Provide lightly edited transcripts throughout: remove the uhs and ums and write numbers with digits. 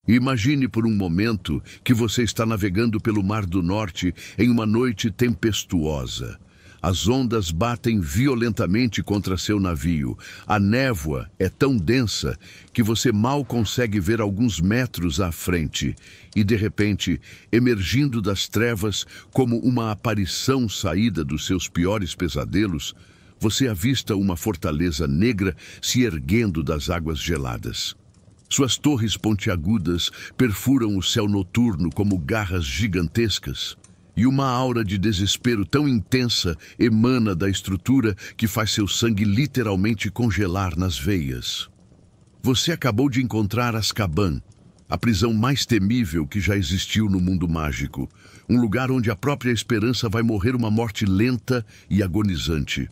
Imagine por um momento que você está navegando pelo Mar do Norte em uma noite tempestuosa. As ondas batem violentamente contra seu navio. A névoa é tão densa que você mal consegue ver alguns metros à frente. E, de repente, emergindo das trevas como uma aparição saída dos seus piores pesadelos, você avista uma fortaleza negra se erguendo das águas geladas. Suas torres pontiagudas perfuram o céu noturno como garras gigantescas. E uma aura de desespero tão intensa emana da estrutura que faz seu sangue literalmente congelar nas veias. Você acabou de encontrar Azkaban, a prisão mais temível que já existiu no mundo mágico. Um lugar onde a própria esperança vai morrer uma morte lenta e agonizante.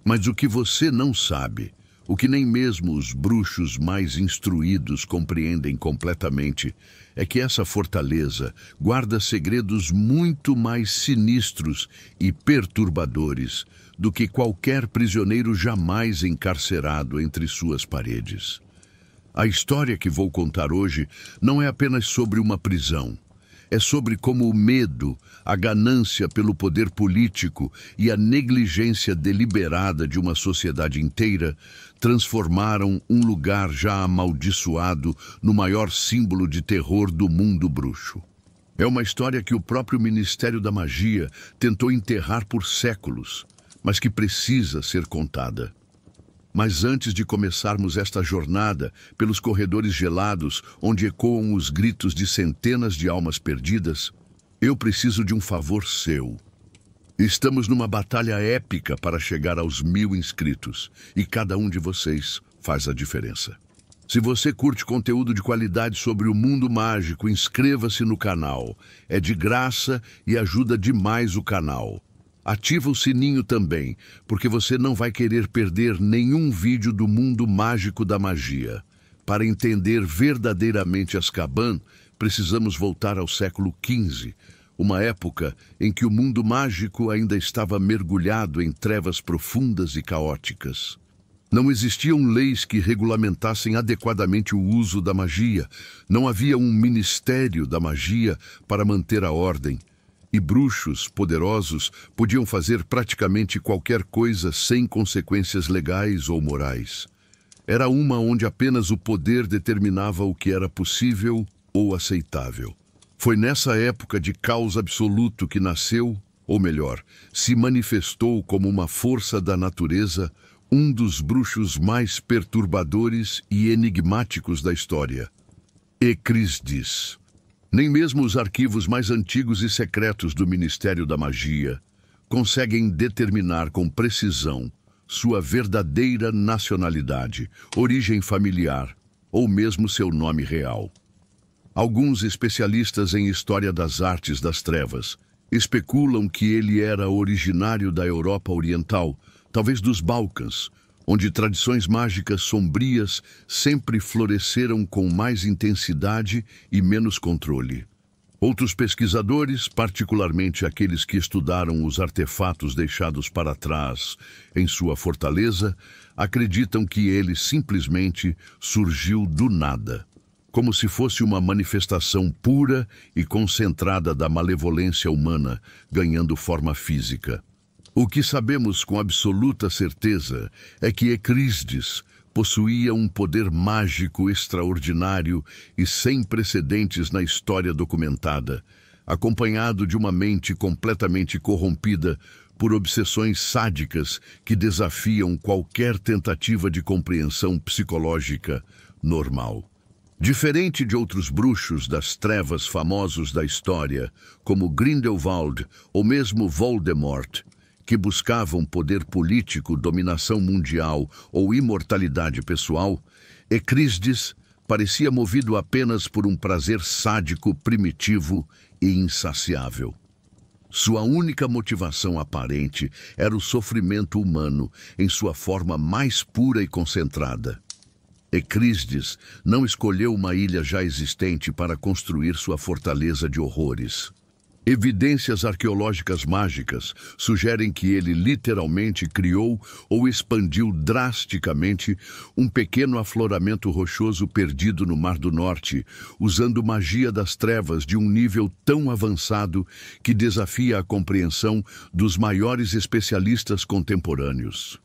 Mas o que você não sabe, o que nem mesmo os bruxos mais instruídos compreendem completamente, é que essa fortaleza guarda segredos muito mais sinistros e perturbadores do que qualquer prisioneiro jamais encarcerado entre suas paredes. A história que vou contar hoje não é apenas sobre uma prisão. É sobre como o medo, a ganância pelo poder político e a negligência deliberada de uma sociedade inteira transformaram um lugar já amaldiçoado no maior símbolo de terror do mundo bruxo. É uma história que o próprio Ministério da Magia tentou enterrar por séculos, mas que precisa ser contada. Mas antes de começarmos esta jornada pelos corredores gelados, onde ecoam os gritos de centenas de almas perdidas, eu preciso de um favor seu. Estamos numa batalha épica para chegar aos 1000 inscritos, e cada um de vocês faz a diferença. Se você curte conteúdo de qualidade sobre o mundo mágico, inscreva-se no canal. É de graça e ajuda demais o canal. Ativa o sininho também, porque você não vai querer perder nenhum vídeo do mundo mágico da magia. Para entender verdadeiramente Azkaban, precisamos voltar ao século XV, uma época em que o mundo mágico ainda estava mergulhado em trevas profundas e caóticas. Não existiam leis que regulamentassem adequadamente o uso da magia, não havia um ministério da magia para manter a ordem. E bruxos poderosos podiam fazer praticamente qualquer coisa sem consequências legais ou morais. Era uma onde apenas o poder determinava o que era possível ou aceitável. Foi nessa época de caos absoluto que nasceu, ou melhor, se manifestou como uma força da natureza, um dos bruxos mais perturbadores e enigmáticos da história, Ecrisdes. Nem mesmo os arquivos mais antigos e secretos do Ministério da Magia conseguem determinar com precisão sua verdadeira nacionalidade, origem familiar ou mesmo seu nome real. Alguns especialistas em história das artes das trevas especulam que ele era originário da Europa Oriental, talvez dos Balcãs, onde tradições mágicas sombrias sempre floresceram com mais intensidade e menos controle. Outros pesquisadores, particularmente aqueles que estudaram os artefatos deixados para trás em sua fortaleza, acreditam que ele simplesmente surgiu do nada, como se fosse uma manifestação pura e concentrada da malevolência humana, ganhando forma física. O que sabemos com absoluta certeza é que Ecrisdes possuía um poder mágico extraordinário e sem precedentes na história documentada, acompanhado de uma mente completamente corrompida por obsessões sádicas que desafiam qualquer tentativa de compreensão psicológica normal. Diferente de outros bruxos das trevas famosos da história, como Grindelwald ou mesmo Voldemort, que buscavam poder político, dominação mundial ou imortalidade pessoal, Ecrisdes parecia movido apenas por um prazer sádico, primitivo e insaciável. Sua única motivação aparente era o sofrimento humano em sua forma mais pura e concentrada. Ecrisdes não escolheu uma ilha já existente para construir sua fortaleza de horrores. Evidências arqueológicas mágicas sugerem que ele literalmente criou ou expandiu drasticamente um pequeno afloramento rochoso perdido no Mar do Norte, usando magia das trevas de um nível tão avançado que desafia a compreensão dos maiores especialistas contemporâneos.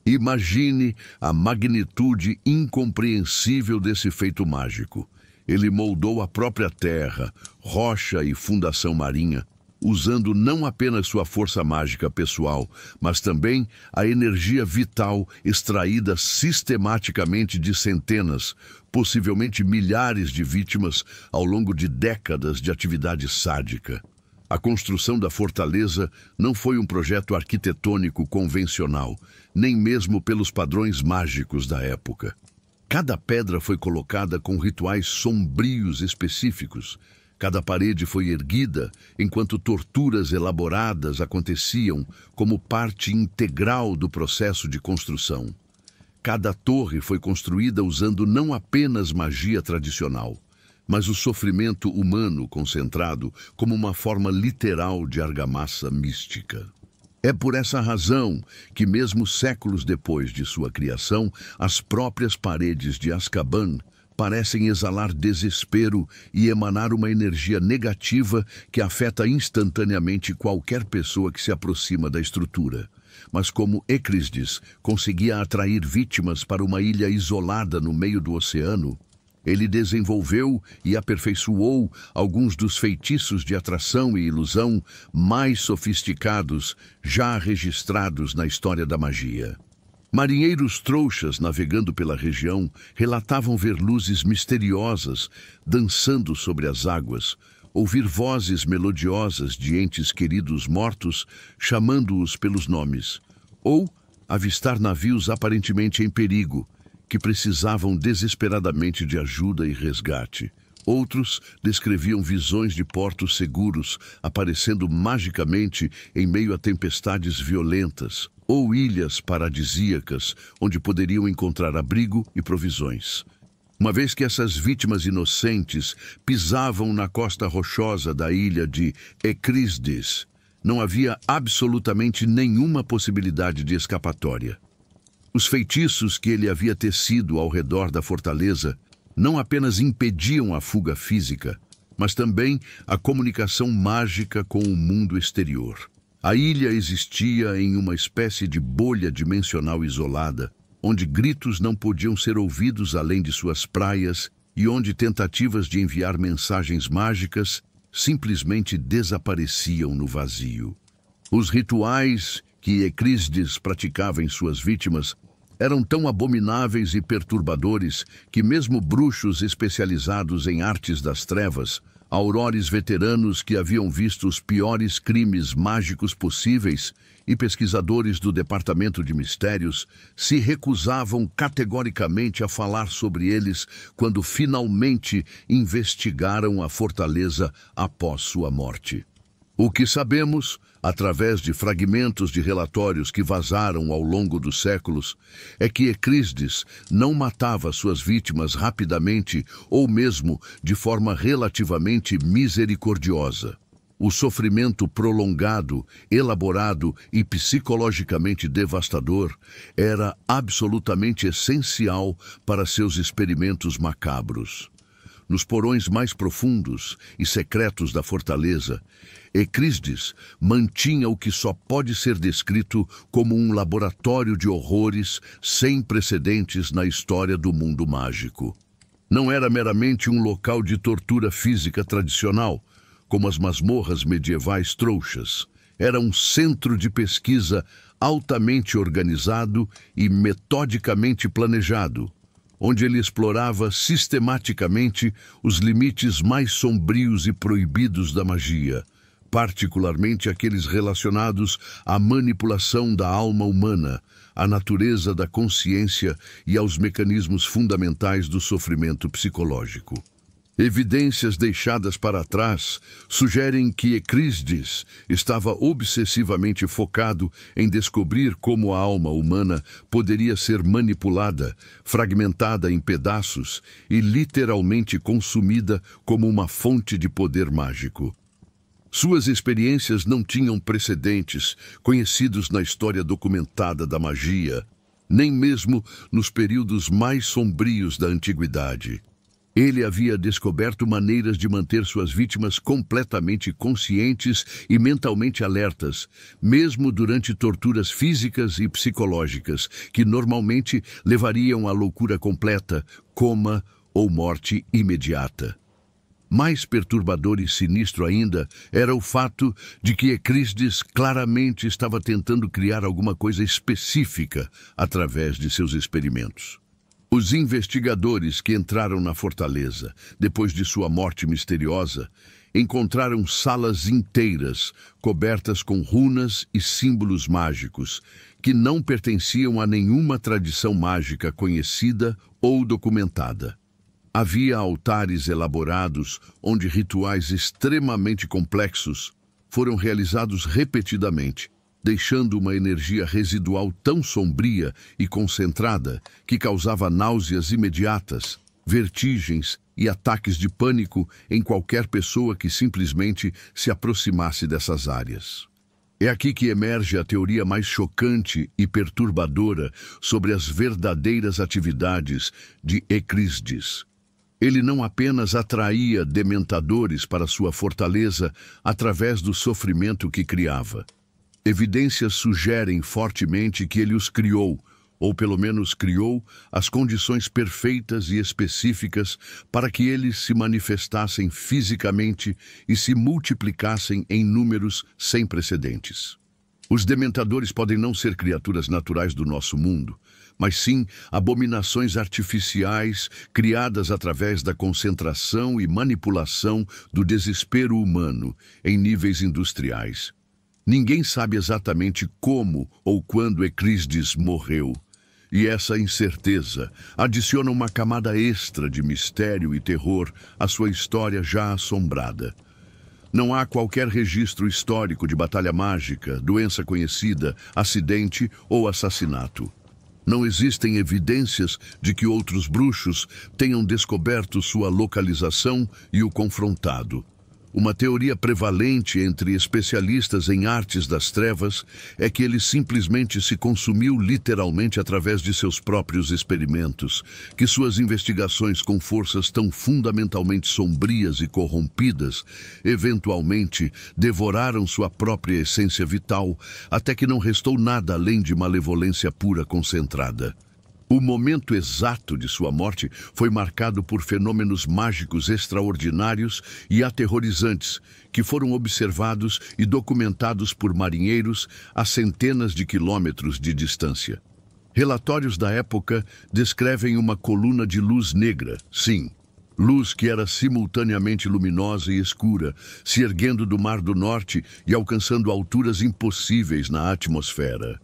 Imagine a magnitude incompreensível desse feito mágico. Ele moldou a própria terra, rocha e fundação marinha, usando não apenas sua força mágica pessoal, mas também a energia vital extraída sistematicamente de centenas, possivelmente milhares de vítimas ao longo de décadas de atividade sádica. A construção da fortaleza não foi um projeto arquitetônico convencional, nem mesmo pelos padrões mágicos da época. Cada pedra foi colocada com rituais sombrios específicos. Cada parede foi erguida enquanto torturas elaboradas aconteciam como parte integral do processo de construção. Cada torre foi construída usando não apenas magia tradicional, mas o sofrimento humano concentrado como uma forma literal de argamassa mística. É por essa razão que, mesmo séculos depois de sua criação, as próprias paredes de Azkaban parecem exalar desespero e emanar uma energia negativa que afeta instantaneamente qualquer pessoa que se aproxima da estrutura. Mas como Ecrisdes conseguia atrair vítimas para uma ilha isolada no meio do oceano, ele desenvolveu e aperfeiçoou alguns dos feitiços de atração e ilusão mais sofisticados já registrados na história da magia. Marinheiros trouxas navegando pela região relatavam ver luzes misteriosas dançando sobre as águas, ouvir vozes melodiosas de entes queridos mortos chamando-os pelos nomes, ou avistar navios aparentemente em perigo, que precisavam desesperadamente de ajuda e resgate. Outros descreviam visões de portos seguros aparecendo magicamente em meio a tempestades violentas, ou ilhas paradisíacas onde poderiam encontrar abrigo e provisões. Uma vez que essas vítimas inocentes pisavam na costa rochosa da ilha de Ecrisdes, não havia absolutamente nenhuma possibilidade de escapatória. Os feitiços que ele havia tecido ao redor da fortaleza não apenas impediam a fuga física, mas também a comunicação mágica com o mundo exterior. A ilha existia em uma espécie de bolha dimensional isolada, onde gritos não podiam ser ouvidos além de suas praias e onde tentativas de enviar mensagens mágicas simplesmente desapareciam no vazio. Os rituais que Ecrisdes praticava em suas vítimas eram tão abomináveis e perturbadores que mesmo bruxos especializados em artes das trevas, aurores veteranos que haviam visto os piores crimes mágicos possíveis e pesquisadores do Departamento de Mistérios se recusavam categoricamente a falar sobre eles quando finalmente investigaram a fortaleza após sua morte. O que sabemos, através de fragmentos de relatórios que vazaram ao longo dos séculos, é que Ecrisdes não matava suas vítimas rapidamente ou mesmo de forma relativamente misericordiosa. O sofrimento prolongado, elaborado e psicologicamente devastador era absolutamente essencial para seus experimentos macabros. Nos porões mais profundos e secretos da fortaleza, Ecrisdes mantinha o que só pode ser descrito como um laboratório de horrores sem precedentes na história do mundo mágico. Não era meramente um local de tortura física tradicional, como as masmorras medievais trouxas. Era um centro de pesquisa altamente organizado e metodicamente planejado, onde ele explorava sistematicamente os limites mais sombrios e proibidos da magia, particularmente aqueles relacionados à manipulação da alma humana, à natureza da consciência e aos mecanismos fundamentais do sofrimento psicológico. Evidências deixadas para trás sugerem que Ecrisdes estava obsessivamente focado em descobrir como a alma humana poderia ser manipulada, fragmentada em pedaços e literalmente consumida como uma fonte de poder mágico. Suas experiências não tinham precedentes conhecidos na história documentada da magia, nem mesmo nos períodos mais sombrios da antiguidade. Ele havia descoberto maneiras de manter suas vítimas completamente conscientes e mentalmente alertas, mesmo durante torturas físicas e psicológicas, que normalmente levariam à loucura completa, coma ou morte imediata. Mais perturbador e sinistro ainda era o fato de que Ecrísdes claramente estava tentando criar alguma coisa específica através de seus experimentos. Os investigadores que entraram na fortaleza, depois de sua morte misteriosa, encontraram salas inteiras cobertas com runas e símbolos mágicos que não pertenciam a nenhuma tradição mágica conhecida ou documentada. Havia altares elaborados onde rituais extremamente complexos foram realizados repetidamente, deixando uma energia residual tão sombria e concentrada que causava náuseas imediatas, vertigens e ataques de pânico em qualquer pessoa que simplesmente se aproximasse dessas áreas. É aqui que emerge a teoria mais chocante e perturbadora sobre as verdadeiras atividades de Ecrísdes. Ele não apenas atraía dementadores para sua fortaleza através do sofrimento que criava. Evidências sugerem fortemente que ele os criou, ou pelo menos criou as condições perfeitas e específicas para que eles se manifestassem fisicamente e se multiplicassem em números sem precedentes. Os dementadores podem não ser criaturas naturais do nosso mundo, mas sim abominações artificiais criadas através da concentração e manipulação do desespero humano em níveis industriais. Ninguém sabe exatamente como ou quando Ecrísdes morreu, e essa incerteza adiciona uma camada extra de mistério e terror à sua história já assombrada. Não há qualquer registro histórico de batalha mágica, doença conhecida, acidente ou assassinato. Não existem evidências de que outros bruxos tenham descoberto sua localização e o confrontado. Uma teoria prevalente entre especialistas em artes das trevas é que ele simplesmente se consumiu literalmente através de seus próprios experimentos, que suas investigações com forças tão fundamentalmente sombrias e corrompidas eventualmente devoraram sua própria essência vital, até que não restou nada além de malevolência pura concentrada. O momento exato de sua morte foi marcado por fenômenos mágicos extraordinários e aterrorizantes que foram observados e documentados por marinheiros a centenas de quilômetros de distância. Relatórios da época descrevem uma coluna de luz negra, sim, luz que era simultaneamente luminosa e escura, se erguendo do Mar do Norte e alcançando alturas impossíveis na atmosfera.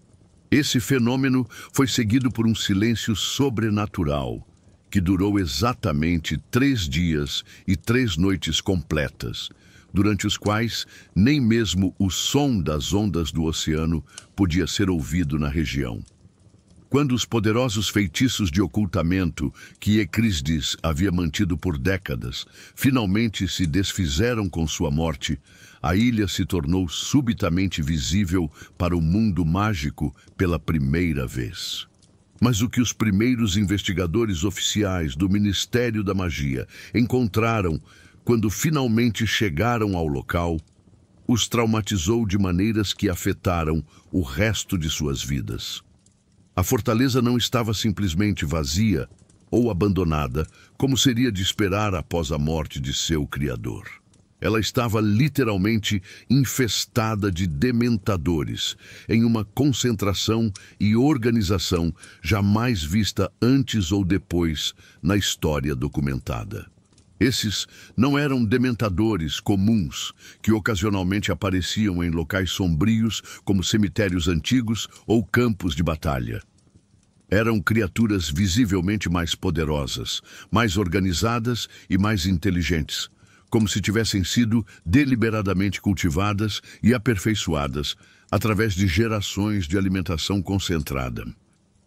Esse fenômeno foi seguido por um silêncio sobrenatural, que durou exatamente 3 dias e 3 noites completas, durante os quais nem mesmo o som das ondas do oceano podia ser ouvido na região. Quando os poderosos feitiços de ocultamento que Ecrísdes havia mantido por décadas finalmente se desfizeram com sua morte, a ilha se tornou subitamente visível para o mundo mágico pela primeira vez. Mas o que os primeiros investigadores oficiais do Ministério da Magia encontraram quando finalmente chegaram ao local, os traumatizou de maneiras que afetaram o resto de suas vidas. A fortaleza não estava simplesmente vazia ou abandonada, como seria de esperar após a morte de seu criador. Ela estava literalmente infestada de dementadores, em uma concentração e organização jamais vista antes ou depois na história documentada. Esses não eram dementadores comuns que ocasionalmente apareciam em locais sombrios como cemitérios antigos ou campos de batalha. Eram criaturas visivelmente mais poderosas, mais organizadas e mais inteligentes, como se tivessem sido deliberadamente cultivadas e aperfeiçoadas através de gerações de alimentação concentrada.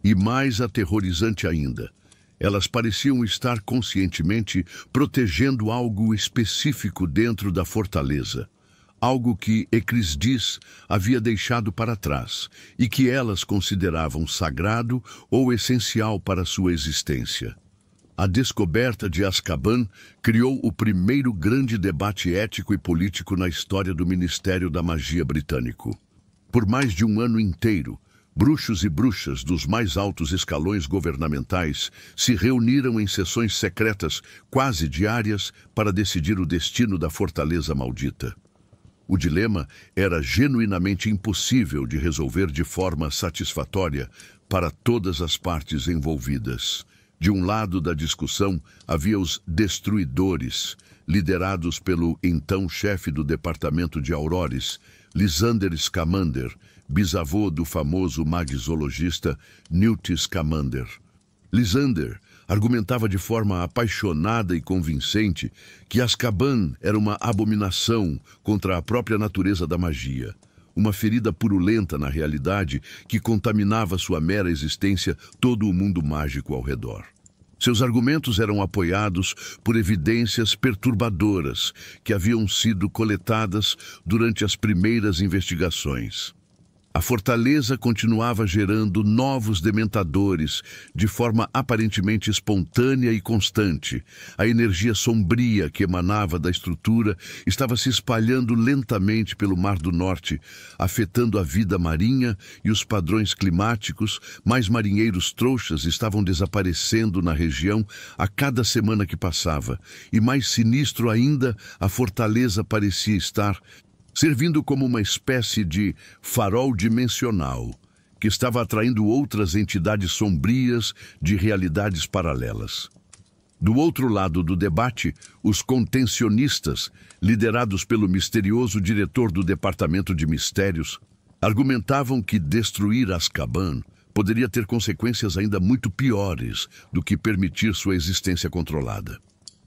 E mais aterrorizante ainda, elas pareciam estar conscientemente protegendo algo específico dentro da fortaleza, algo que Ecrisdis havia deixado para trás e que elas consideravam sagrado ou essencial para sua existência. A descoberta de Azkaban criou o primeiro grande debate ético e político na história do Ministério da Magia britânico. Por mais de um ano inteiro, bruxos e bruxas dos mais altos escalões governamentais se reuniram em sessões secretas quase diárias para decidir o destino da Fortaleza Maldita. O dilema era genuinamente impossível de resolver de forma satisfatória para todas as partes envolvidas. De um lado da discussão havia os Destruidores, liderados pelo então chefe do Departamento de Aurores, Lysander Scamander, bisavô do famoso magizologista Newt Scamander. Lysander argumentava de forma apaixonada e convincente que Azkaban era uma abominação contra a própria natureza da magia, uma ferida purulenta na realidade que contaminava sua mera existência todo o mundo mágico ao redor. Seus argumentos eram apoiados por evidências perturbadoras que haviam sido coletadas durante as primeiras investigações. A fortaleza continuava gerando novos dementadores de forma aparentemente espontânea e constante. A energia sombria que emanava da estrutura estava se espalhando lentamente pelo Mar do Norte, afetando a vida marinha e os padrões climáticos. Mais marinheiros trouxas estavam desaparecendo na região a cada semana que passava. E mais sinistro ainda, a fortaleza parecia estar servindo como uma espécie de farol dimensional, que estava atraindo outras entidades sombrias de realidades paralelas. Do outro lado do debate, os contencionistas, liderados pelo misterioso diretor do Departamento de Mistérios, argumentavam que destruir Azkaban poderia ter consequências ainda muito piores do que permitir sua existência controlada.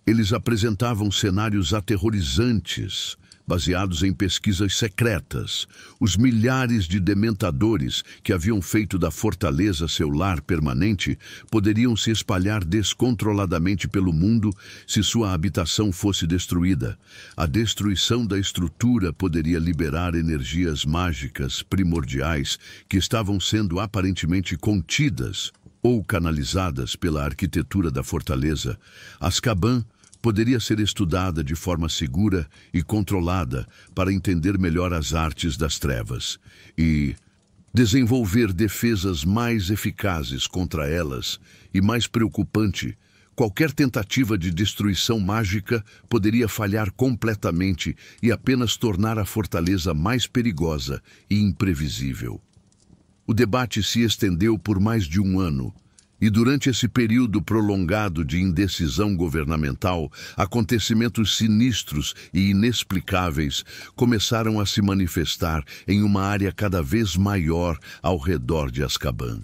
Eles apresentavam cenários aterrorizantes, baseados em pesquisas secretas. Os milhares de dementadores que haviam feito da fortaleza seu lar permanente poderiam se espalhar descontroladamente pelo mundo se sua habitação fosse destruída. A destruição da estrutura poderia liberar energias mágicas primordiais que estavam sendo aparentemente contidas ou canalizadas pela arquitetura da fortaleza. Azkaban poderia ser estudada de forma segura e controlada para entender melhor as artes das trevas e desenvolver defesas mais eficazes contra elas. E mais preocupante, qualquer tentativa de destruição mágica poderia falhar completamente e apenas tornar a fortaleza mais perigosa e imprevisível. O debate se estendeu por mais de um ano. E durante esse período prolongado de indecisão governamental, acontecimentos sinistros e inexplicáveis começaram a se manifestar em uma área cada vez maior ao redor de Azkaban.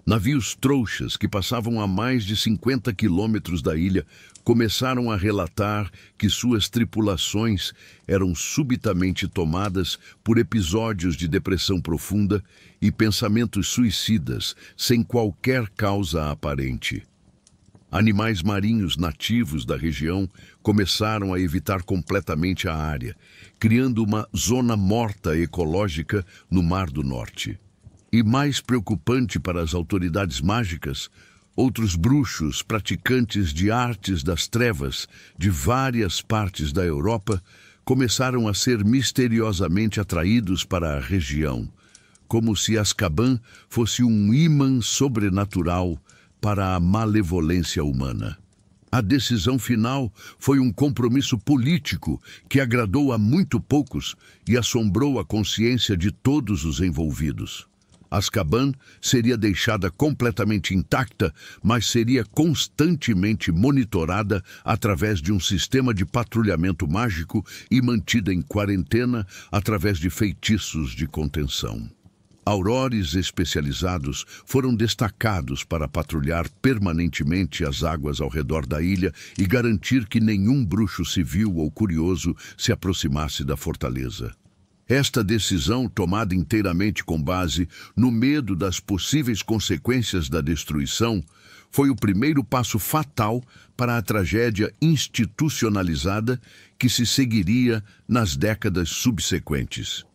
Navios trouxas que passavam a mais de 50 quilômetros da ilha começaram a relatar que suas tripulações eram subitamente tomadas por episódios de depressão profunda e pensamentos suicidas sem qualquer causa aparente. Animais marinhos nativos da região começaram a evitar completamente a área, criando uma zona morta ecológica no Mar do Norte. E mais preocupante para as autoridades mágicas, outros bruxos praticantes de artes das trevas de várias partes da Europa começaram a ser misteriosamente atraídos para a região, como se Azkaban fosse um ímã sobrenatural para a malevolência humana. A decisão final foi um compromisso político que agradou a muito poucos e assombrou a consciência de todos os envolvidos. Azkaban seria deixada completamente intacta, mas seria constantemente monitorada através de um sistema de patrulhamento mágico e mantida em quarentena através de feitiços de contenção. Aurores especializados foram destacados para patrulhar permanentemente as águas ao redor da ilha e garantir que nenhum bruxo civil ou curioso se aproximasse da fortaleza. Esta decisão, tomada inteiramente com base no medo das possíveis consequências da destruição, foi o primeiro passo fatal para a tragédia institucionalizada que se seguiria nas décadas subsequentes.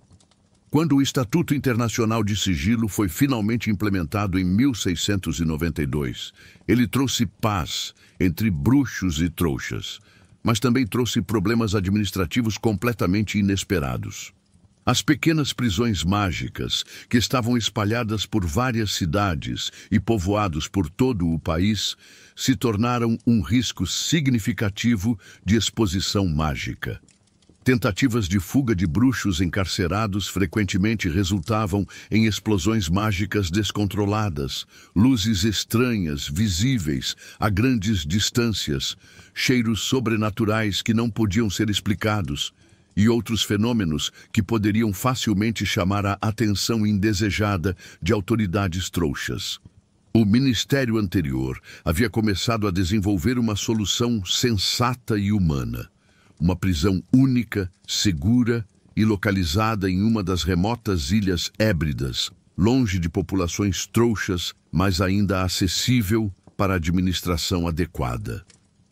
Quando o Estatuto Internacional de Sigilo foi finalmente implementado em 1692, ele trouxe paz entre bruxos e trouxas, mas também trouxe problemas administrativos completamente inesperados. As pequenas prisões mágicas, que estavam espalhadas por várias cidades e povoados por todo o país, se tornaram um risco significativo de exposição mágica. Tentativas de fuga de bruxos encarcerados frequentemente resultavam em explosões mágicas descontroladas, luzes estranhas, visíveis a grandes distâncias, cheiros sobrenaturais que não podiam ser explicados, e outros fenômenos que poderiam facilmente chamar a atenção indesejada de autoridades trouxas. O ministério anterior havia começado a desenvolver uma solução sensata e humana. Uma prisão única, segura e localizada em uma das remotas ilhas Hébridas, longe de populações trouxas, mas ainda acessível para a administração adequada.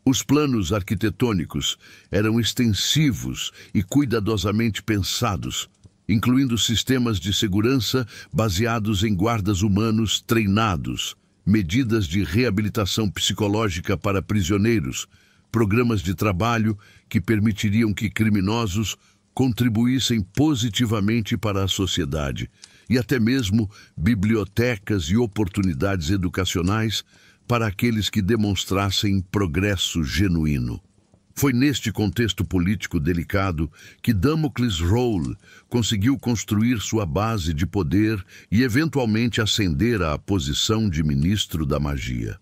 Os planos arquitetônicos eram extensivos e cuidadosamente pensados, incluindo sistemas de segurança baseados em guardas humanos treinados, medidas de reabilitação psicológica para prisioneiros, programas de trabalho que permitiriam que criminosos contribuíssem positivamente para a sociedade, e até mesmo bibliotecas e oportunidades educacionais para aqueles que demonstrassem progresso genuíno. Foi neste contexto político delicado que Damocles Roll conseguiu construir sua base de poder e eventualmente ascender à posição de ministro da magia.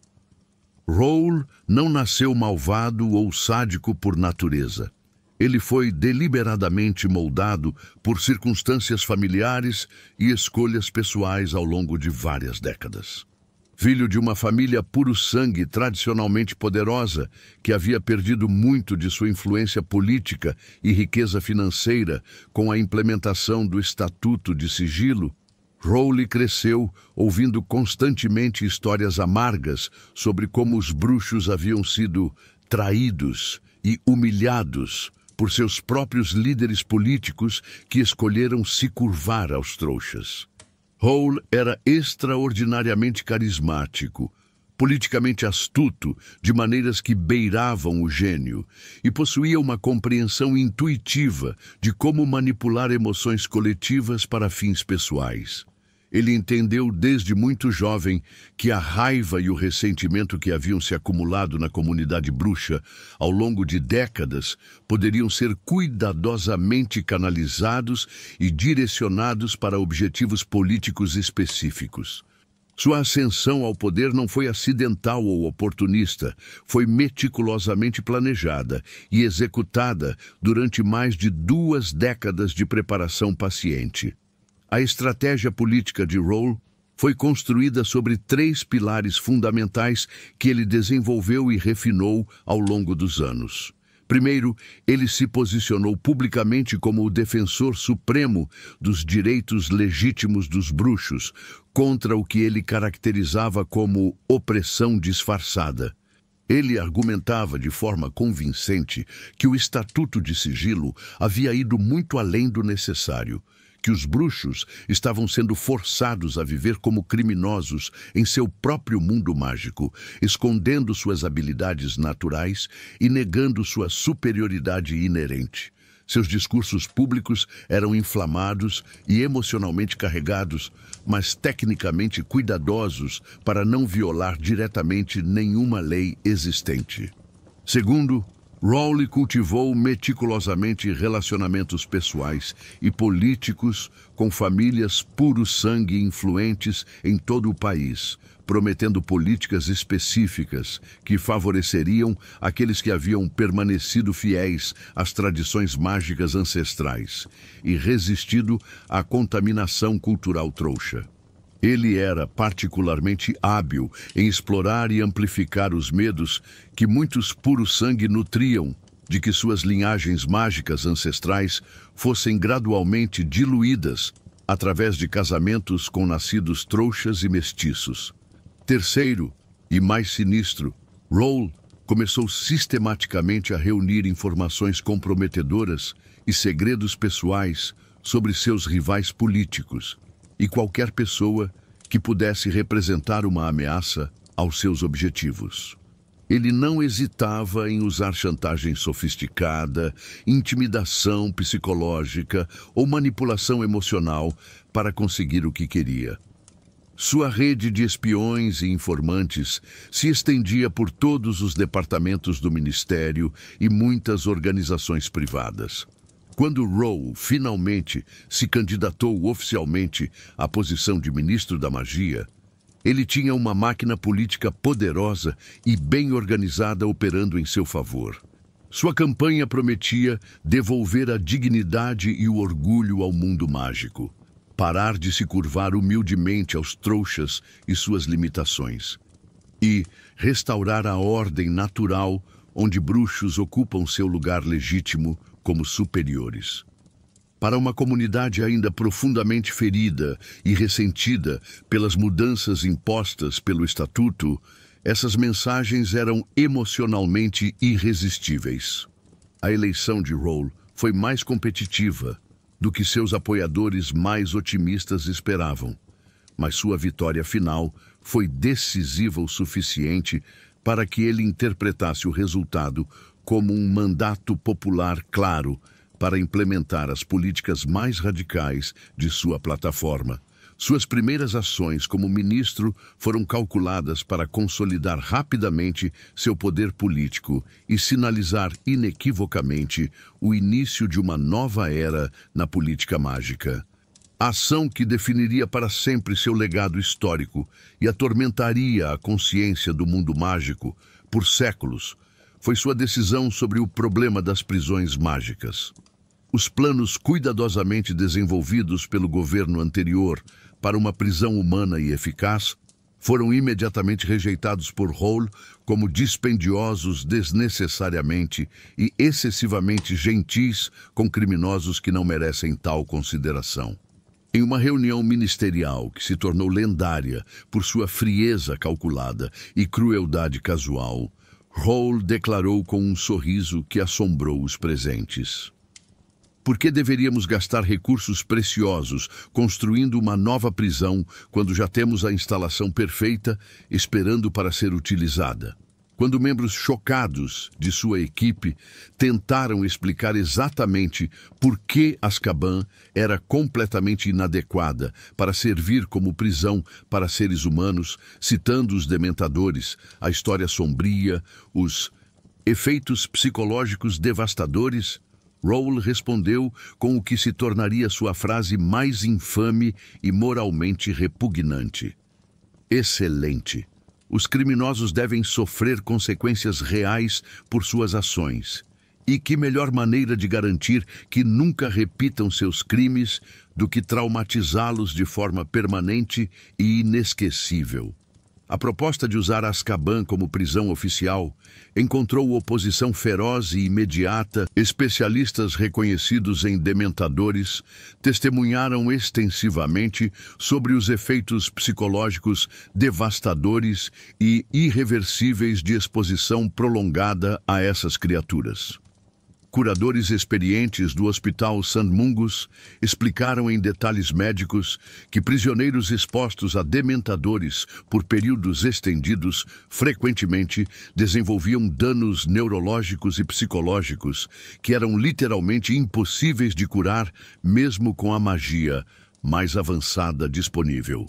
Roll não nasceu malvado ou sádico por natureza. Ele foi deliberadamente moldado por circunstâncias familiares e escolhas pessoais ao longo de várias décadas. Filho de uma família puro-sangue tradicionalmente poderosa, que havia perdido muito de sua influência política e riqueza financeira com a implementação do Estatuto de Sigilo, Rowley cresceu ouvindo constantemente histórias amargas sobre como os bruxos haviam sido traídos e humilhados por seus próprios líderes políticos que escolheram se curvar aos trouxas. Hole era extraordinariamente carismático, politicamente astuto, de maneiras que beiravam o gênio, e possuía uma compreensão intuitiva de como manipular emoções coletivas para fins pessoais. Ele entendeu desde muito jovem que a raiva e o ressentimento que haviam se acumulado na comunidade bruxa ao longo de décadas poderiam ser cuidadosamente canalizados e direcionados para objetivos políticos específicos. Sua ascensão ao poder não foi acidental ou oportunista, foi meticulosamente planejada e executada durante mais de 2 décadas de preparação paciente. A estratégia política de Roll foi construída sobre 3 pilares fundamentais que ele desenvolveu e refinou ao longo dos anos. Primeiro, ele se posicionou publicamente como o defensor supremo dos direitos legítimos dos bruxos, contra o que ele caracterizava como opressão disfarçada. Ele argumentava de forma convincente que o Estatuto de Sigilo havia ido muito além do necessário, que os bruxos estavam sendo forçados a viver como criminosos em seu próprio mundo mágico, escondendo suas habilidades naturais e negando sua superioridade inerente. Seus discursos públicos eram inflamados e emocionalmente carregados, mas tecnicamente cuidadosos para não violar diretamente nenhuma lei existente. Segundo, Rowley cultivou meticulosamente relacionamentos pessoais e políticos com famílias puro-sangue influentes em todo o país, prometendo políticas específicas que favoreceriam aqueles que haviam permanecido fiéis às tradições mágicas ancestrais e resistido à contaminação cultural trouxa. Ele era particularmente hábil em explorar e amplificar os medos que muitos puro-sangue nutriam de que suas linhagens mágicas ancestrais fossem gradualmente diluídas através de casamentos com nascidos trouxas e mestiços. Terceiro, e mais sinistro, Roll começou sistematicamente a reunir informações comprometedoras e segredos pessoais sobre seus rivais políticos e qualquer pessoa que pudesse representar uma ameaça aos seus objetivos. Ele não hesitava em usar chantagem sofisticada, intimidação psicológica ou manipulação emocional para conseguir o que queria. Sua rede de espiões e informantes se estendia por todos os departamentos do Ministério e muitas organizações privadas. Quando Roll finalmente se candidatou oficialmente à posição de ministro da magia, ele tinha uma máquina política poderosa e bem organizada operando em seu favor. Sua campanha prometia devolver a dignidade e o orgulho ao mundo mágico, parar de se curvar humildemente aos trouxas e suas limitações, e restaurar a ordem natural onde bruxos ocupam seu lugar legítimo como superiores. Para uma comunidade ainda profundamente ferida e ressentida pelas mudanças impostas pelo Estatuto, essas mensagens eram emocionalmente irresistíveis. A eleição de Roll foi mais competitiva do que seus apoiadores mais otimistas esperavam, mas sua vitória final foi decisiva o suficiente para que ele interpretasse o resultado como um mandato popular claro para implementar as políticas mais radicais de sua plataforma. Suas primeiras ações como ministro foram calculadas para consolidar rapidamente seu poder político e sinalizar inequivocamente o início de uma nova era na política mágica. A ação que definiria para sempre seu legado histórico e atormentaria a consciência do mundo mágico por séculos foi sua decisão sobre o problema das prisões mágicas. Os planos cuidadosamente desenvolvidos pelo governo anterior para uma prisão humana e eficaz foram imediatamente rejeitados por Roll como dispendiosos desnecessariamente e excessivamente gentis com criminosos que não merecem tal consideração. Em uma reunião ministerial que se tornou lendária por sua frieza calculada e crueldade casual, Roll declarou com um sorriso que assombrou os presentes: "Por que deveríamos gastar recursos preciosos construindo uma nova prisão quando já temos a instalação perfeita esperando para ser utilizada?" Quando membros chocados de sua equipe tentaram explicar exatamente por que Azkaban era completamente inadequada para servir como prisão para seres humanos, citando os dementadores, a história sombria, os efeitos psicológicos devastadores, Roll respondeu com o que se tornaria sua frase mais infame e moralmente repugnante: "Excelente! Os criminosos devem sofrer consequências reais por suas ações. E que melhor maneira de garantir que nunca repitam seus crimes do que traumatizá-los de forma permanente e inesquecível." A proposta de usar Azkaban como prisão oficial encontrou oposição feroz e imediata. Especialistas reconhecidos em dementadores testemunharam extensivamente sobre os efeitos psicológicos devastadores e irreversíveis de exposição prolongada a essas criaturas. Curadores experientes do Hospital St. Mungus explicaram em detalhes médicos que prisioneiros expostos a dementadores por períodos estendidos frequentemente desenvolviam danos neurológicos e psicológicos que eram literalmente impossíveis de curar mesmo com a magia mais avançada disponível.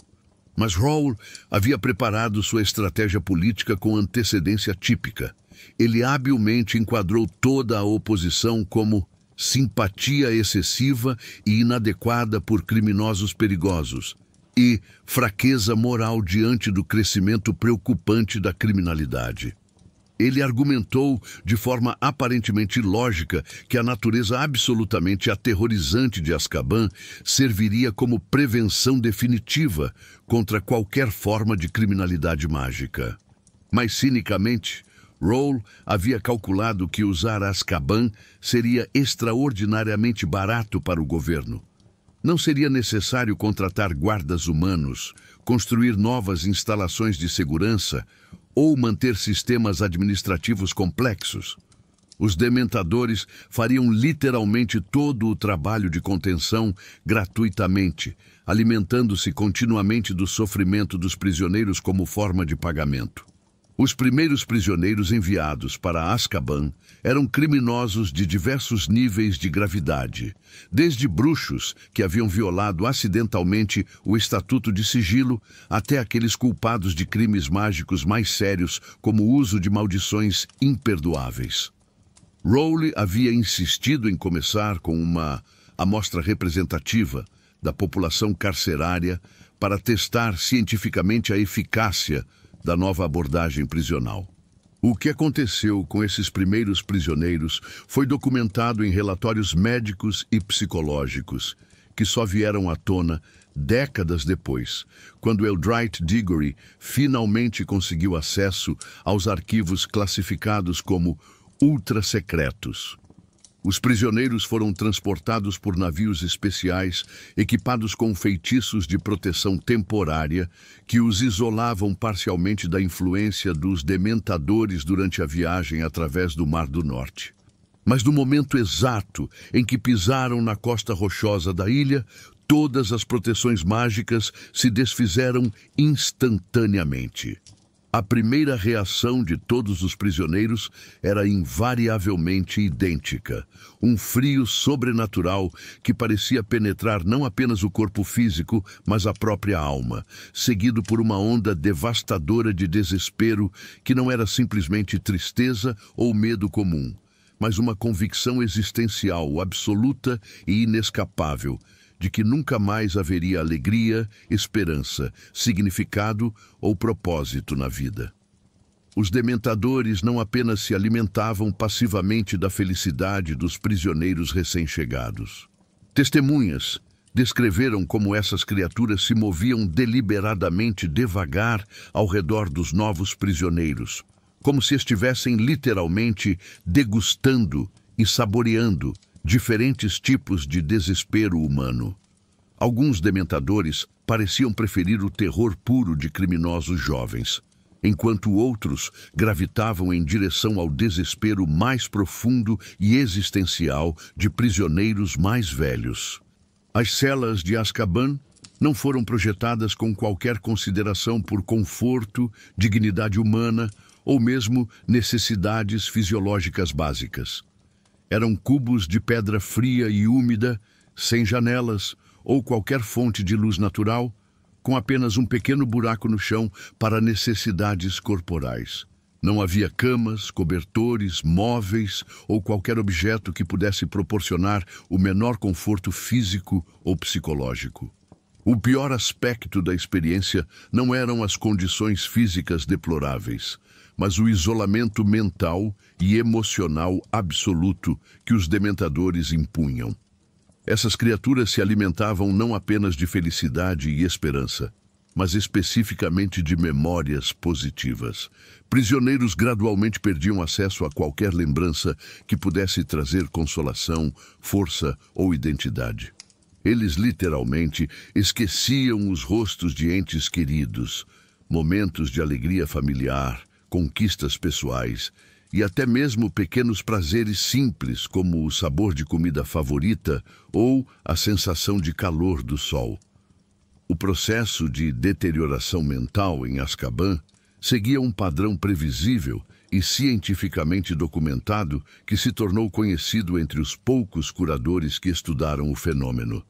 Mas Roll havia preparado sua estratégia política com antecedência típica. Ele habilmente enquadrou toda a oposição como simpatia excessiva e inadequada por criminosos perigosos e fraqueza moral diante do crescimento preocupante da criminalidade. Ele argumentou de forma aparentemente lógica que a natureza absolutamente aterrorizante de Azkaban serviria como prevenção definitiva contra qualquer forma de criminalidade mágica. Mas, cinicamente, Rawle havia calculado que usar Azkaban seria extraordinariamente barato para o governo. Não seria necessário contratar guardas humanos, construir novas instalações de segurança ou manter sistemas administrativos complexos. Os dementadores fariam literalmente todo o trabalho de contenção gratuitamente, alimentando-se continuamente do sofrimento dos prisioneiros como forma de pagamento. Os primeiros prisioneiros enviados para Azkaban eram criminosos de diversos níveis de gravidade, desde bruxos que haviam violado acidentalmente o Estatuto de Sigilo até aqueles culpados de crimes mágicos mais sérios, como o uso de maldições imperdoáveis. Rowley havia insistido em começar com uma amostra representativa da população carcerária para testar cientificamente a eficácia da nova abordagem prisional. O que aconteceu com esses primeiros prisioneiros foi documentado em relatórios médicos e psicológicos, que só vieram à tona décadas depois, quando Eldritch Diggory finalmente conseguiu acesso aos arquivos classificados como ultra-secretos. Os prisioneiros foram transportados por navios especiais equipados com feitiços de proteção temporária que os isolavam parcialmente da influência dos dementadores durante a viagem através do Mar do Norte. Mas no momento exato em que pisaram na costa rochosa da ilha, todas as proteções mágicas se desfizeram instantaneamente. A primeira reação de todos os prisioneiros era invariavelmente idêntica. Um frio sobrenatural que parecia penetrar não apenas o corpo físico, mas a própria alma, seguido por uma onda devastadora de desespero que não era simplesmente tristeza ou medo comum, mas uma convicção existencial absoluta e inescapável de que nunca mais haveria alegria, esperança, significado ou propósito na vida. Os dementadores não apenas se alimentavam passivamente da felicidade dos prisioneiros recém-chegados. Testemunhas descreveram como essas criaturas se moviam deliberadamente devagar ao redor dos novos prisioneiros, como se estivessem literalmente degustando e saboreando diferentes tipos de desespero humano. Alguns dementadores pareciam preferir o terror puro de criminosos jovens, enquanto outros gravitavam em direção ao desespero mais profundo e existencial de prisioneiros mais velhos. As celas de Azkaban não foram projetadas com qualquer consideração por conforto, dignidade humana ou mesmo necessidades fisiológicas básicas. Eram cubos de pedra fria e úmida, sem janelas ou qualquer fonte de luz natural, com apenas um pequeno buraco no chão para necessidades corporais. Não havia camas, cobertores, móveis ou qualquer objeto que pudesse proporcionar o menor conforto físico ou psicológico. O pior aspecto da experiência não eram as condições físicas deploráveis, mas o isolamento mental e emocional absoluto que os dementadores impunham. Essas criaturas se alimentavam não apenas de felicidade e esperança, mas especificamente de memórias positivas. Prisioneiros gradualmente perdiam acesso a qualquer lembrança que pudesse trazer consolação, força ou identidade. Eles literalmente esqueciam os rostos de entes queridos, momentos de alegria familiar, conquistas pessoais e até mesmo pequenos prazeres simples, como o sabor de comida favorita ou a sensação de calor do sol. O processo de deterioração mental em Azkaban seguia um padrão previsível e cientificamente documentado que se tornou conhecido entre os poucos curadores que estudaram o fenômeno.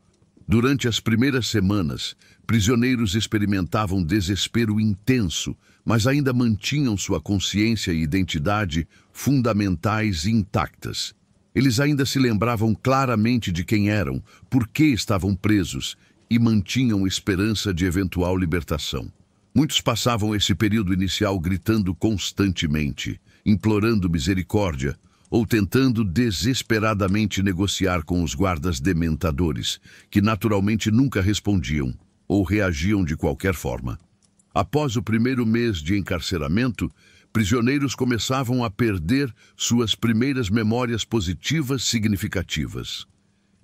Durante as primeiras semanas, prisioneiros experimentavam desespero intenso, mas ainda mantinham sua consciência e identidade fundamentais intactas. Eles ainda se lembravam claramente de quem eram, por que estavam presos e mantinham esperança de eventual libertação. Muitos passavam esse período inicial gritando constantemente, implorando misericórdia, ou tentando desesperadamente negociar com os guardas dementadores, que naturalmente nunca respondiam ou reagiam de qualquer forma. Após o primeiro mês de encarceramento, prisioneiros começavam a perder suas primeiras memórias positivas significativas.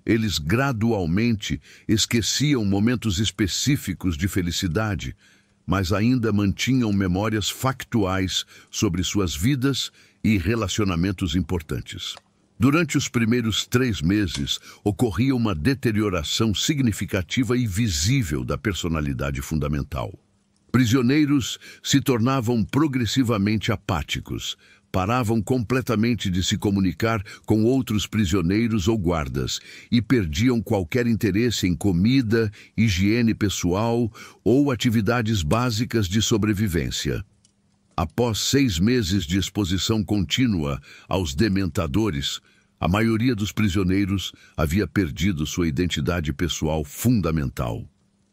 Eles gradualmente esqueciam momentos específicos de felicidade, mas ainda mantinham memórias factuais sobre suas vidas e relacionamentos importantes. Durante os primeiros 3 meses, ocorria uma deterioração significativa e visível da personalidade fundamental. Prisioneiros se tornavam progressivamente apáticos, paravam completamente de se comunicar com outros prisioneiros ou guardas e perdiam qualquer interesse em comida, higiene pessoal ou atividades básicas de sobrevivência. Após 6 meses de exposição contínua aos dementadores, a maioria dos prisioneiros havia perdido sua identidade pessoal fundamental.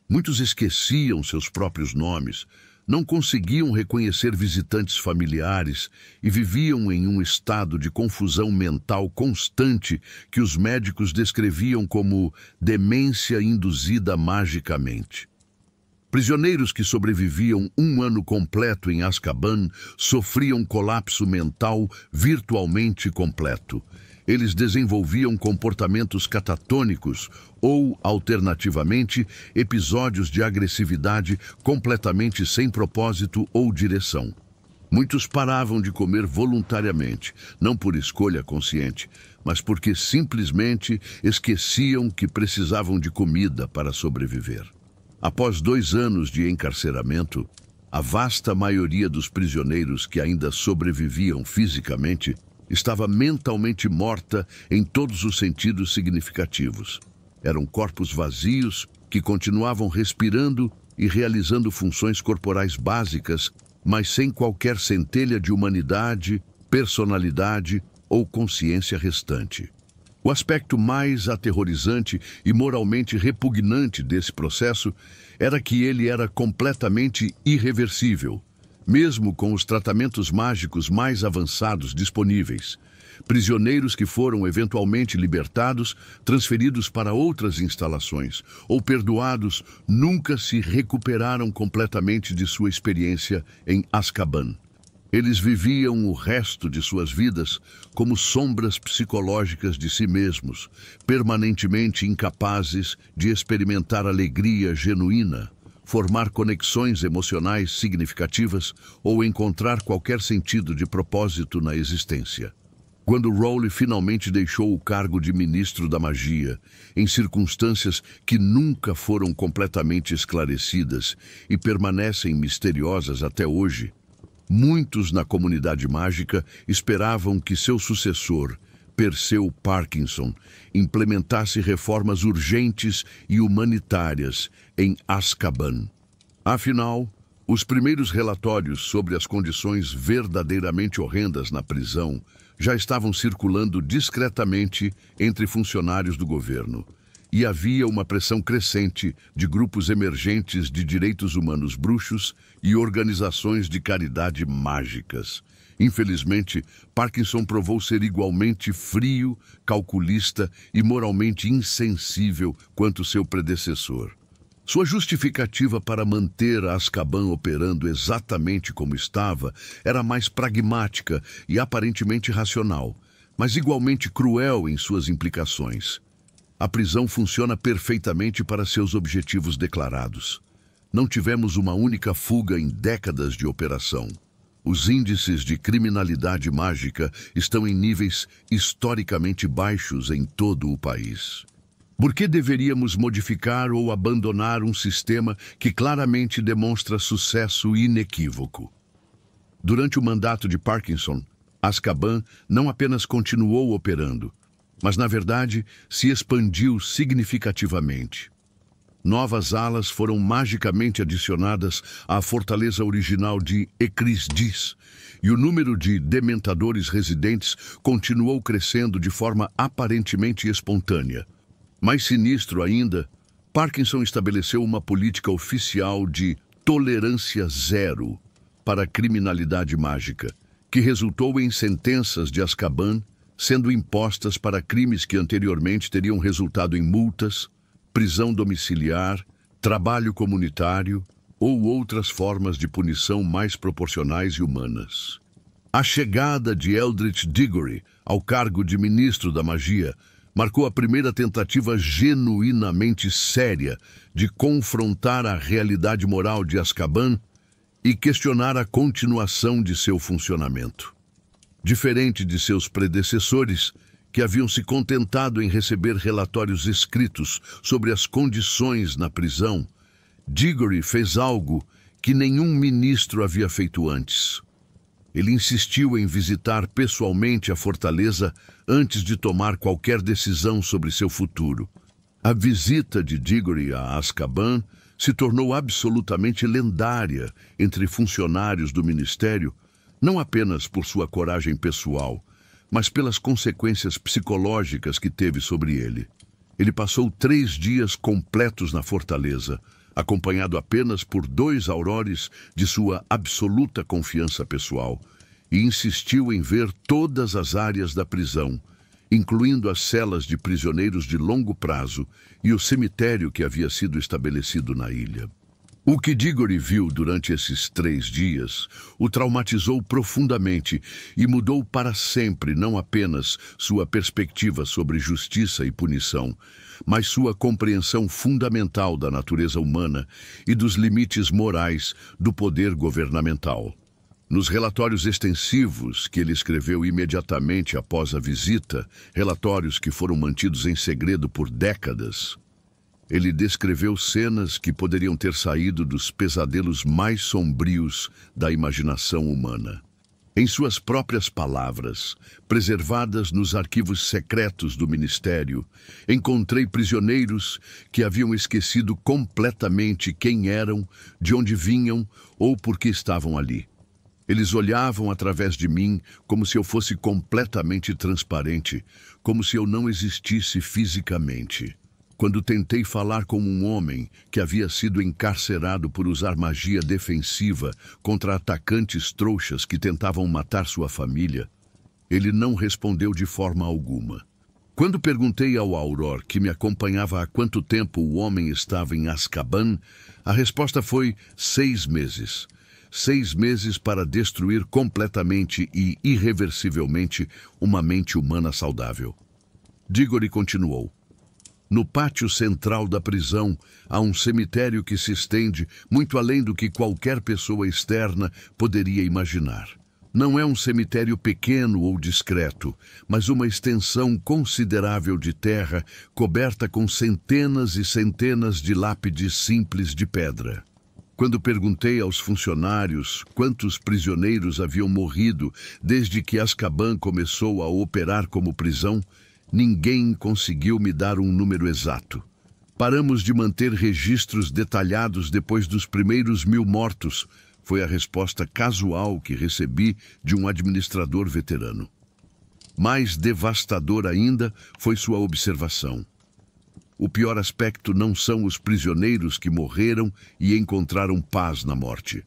Muitos esqueciam seus próprios nomes, não conseguiam reconhecer visitantes familiares e viviam em um estado de confusão mental constante que os médicos descreviam como demência induzida magicamente. Prisioneiros que sobreviviam 1 ano completo em Azkaban sofriam colapso mental virtualmente completo. Eles desenvolviam comportamentos catatônicos ou, alternativamente, episódios de agressividade completamente sem propósito ou direção. Muitos paravam de comer voluntariamente, não por escolha consciente, mas porque simplesmente esqueciam que precisavam de comida para sobreviver. Após 2 anos de encarceramento, a vasta maioria dos prisioneiros que ainda sobreviviam fisicamente estava mentalmente morta em todos os sentidos significativos. Eram corpos vazios que continuavam respirando e realizando funções corporais básicas, mas sem qualquer centelha de humanidade, personalidade ou consciência restante. O aspecto mais aterrorizante e moralmente repugnante desse processo era que ele era completamente irreversível, mesmo com os tratamentos mágicos mais avançados disponíveis. Prisioneiros que foram eventualmente libertados, transferidos para outras instalações ou perdoados, nunca se recuperaram completamente de sua experiência em Azkaban. Eles viviam o resto de suas vidas como sombras psicológicas de si mesmos, permanentemente incapazes de experimentar alegria genuína, formar conexões emocionais significativas ou encontrar qualquer sentido de propósito na existência. Quando Rowling finalmente deixou o cargo de ministro da magia, em circunstâncias que nunca foram completamente esclarecidas e permanecem misteriosas até hoje, muitos na comunidade mágica esperavam que seu sucessor, Perseu Parkinson, implementasse reformas urgentes e humanitárias em Azkaban. Afinal, os primeiros relatórios sobre as condições verdadeiramente horrendas na prisão já estavam circulando discretamente entre funcionários do governo, e havia uma pressão crescente de grupos emergentes de direitos humanos bruxos e organizações de caridade mágicas. Infelizmente, Parkinson provou ser igualmente frio, calculista e moralmente insensível quanto seu predecessor. Sua justificativa para manter Azkaban operando exatamente como estava era mais pragmática e aparentemente racional, mas igualmente cruel em suas implicações. A prisão funciona perfeitamente para seus objetivos declarados. Não tivemos uma única fuga em décadas de operação. Os índices de criminalidade mágica estão em níveis historicamente baixos em todo o país. Por que deveríamos modificar ou abandonar um sistema que claramente demonstra sucesso inequívoco? Durante o mandato de Parkinson, Azkaban não apenas continuou operando, mas, na verdade, se expandiu significativamente. Novas alas foram magicamente adicionadas à fortaleza original de Ekrisdis, e o número de dementadores residentes continuou crescendo de forma aparentemente espontânea. Mais sinistro ainda, Parkinson estabeleceu uma política oficial de tolerância zero para a criminalidade mágica, que resultou em sentenças de Azkaban sendo impostas para crimes que anteriormente teriam resultado em multas, prisão domiciliar, trabalho comunitário ou outras formas de punição mais proporcionais e humanas. A chegada de Eldritch Diggory ao cargo de ministro da magia marcou a primeira tentativa genuinamente séria de confrontar a realidade moral de Azkaban e questionar a continuação de seu funcionamento. Diferente de seus predecessores, que haviam se contentado em receber relatórios escritos sobre as condições na prisão, Diggory fez algo que nenhum ministro havia feito antes. Ele insistiu em visitar pessoalmente a fortaleza antes de tomar qualquer decisão sobre seu futuro. A visita de Diggory a Azkaban se tornou absolutamente lendária entre funcionários do ministério, não apenas por sua coragem pessoal, mas pelas consequências psicológicas que teve sobre ele. Ele passou 3 dias completos na fortaleza, acompanhado apenas por 2 aurores de sua absoluta confiança pessoal, e insistiu em ver todas as áreas da prisão, incluindo as celas de prisioneiros de longo prazo e o cemitério que havia sido estabelecido na ilha. O que Diggory viu durante esses 3 dias o traumatizou profundamente e mudou para sempre não apenas sua perspectiva sobre justiça e punição, mas sua compreensão fundamental da natureza humana e dos limites morais do poder governamental. Nos relatórios extensivos que ele escreveu imediatamente após a visita, relatórios que foram mantidos em segredo por décadas, ele descreveu cenas que poderiam ter saído dos pesadelos mais sombrios da imaginação humana. Em suas próprias palavras, preservadas nos arquivos secretos do Ministério, encontrei prisioneiros que haviam esquecido completamente quem eram, de onde vinham ou por que estavam ali. Eles olhavam através de mim como se eu fosse completamente transparente, como se eu não existisse fisicamente. Quando tentei falar com um homem que havia sido encarcerado por usar magia defensiva contra atacantes trouxas que tentavam matar sua família, ele não respondeu de forma alguma. Quando perguntei ao Auror, que me acompanhava há quanto tempo o homem estava em Azkaban, a resposta foi 6 meses. 6 meses para destruir completamente e irreversivelmente uma mente humana saudável. Diggory continuou. No pátio central da prisão, há um cemitério que se estende muito além do que qualquer pessoa externa poderia imaginar. Não é um cemitério pequeno ou discreto, mas uma extensão considerável de terra coberta com centenas e centenas de lápides simples de pedra. Quando perguntei aos funcionários quantos prisioneiros haviam morrido desde que Azkaban começou a operar como prisão, ninguém conseguiu me dar um número exato. Paramos de manter registros detalhados depois dos primeiros 1000 mortos, foi a resposta casual que recebi de um administrador veterano. Mais devastador ainda foi sua observação. O pior aspecto não são os prisioneiros que morreram e encontraram paz na morte.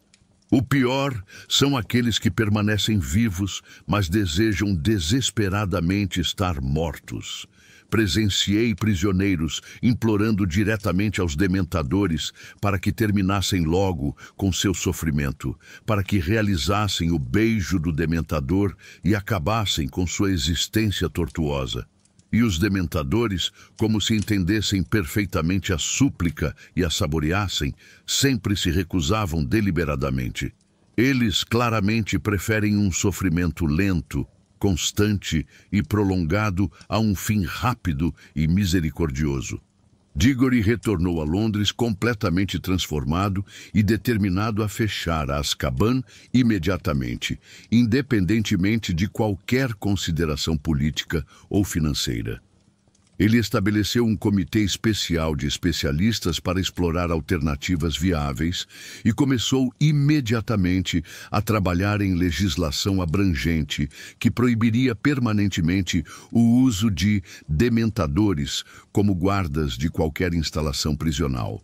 O pior são aqueles que permanecem vivos, mas desejam desesperadamente estar mortos. Presenciei prisioneiros implorando diretamente aos dementadores para que terminassem logo com seu sofrimento, para que realizassem o beijo do dementador e acabassem com sua existência tortuosa. E os dementadores, como se entendessem perfeitamente a súplica e a saboreassem, sempre se recusavam deliberadamente. Eles claramente preferem um sofrimento lento, constante e prolongado a um fim rápido e misericordioso. Diggory retornou a Londres completamente transformado e determinado a fechar Azkaban imediatamente, independentemente de qualquer consideração política ou financeira. Ele estabeleceu um comitê especial de especialistas para explorar alternativas viáveis e começou imediatamente a trabalhar em legislação abrangente que proibiria permanentemente o uso de dementadores como guardas de qualquer instalação prisional.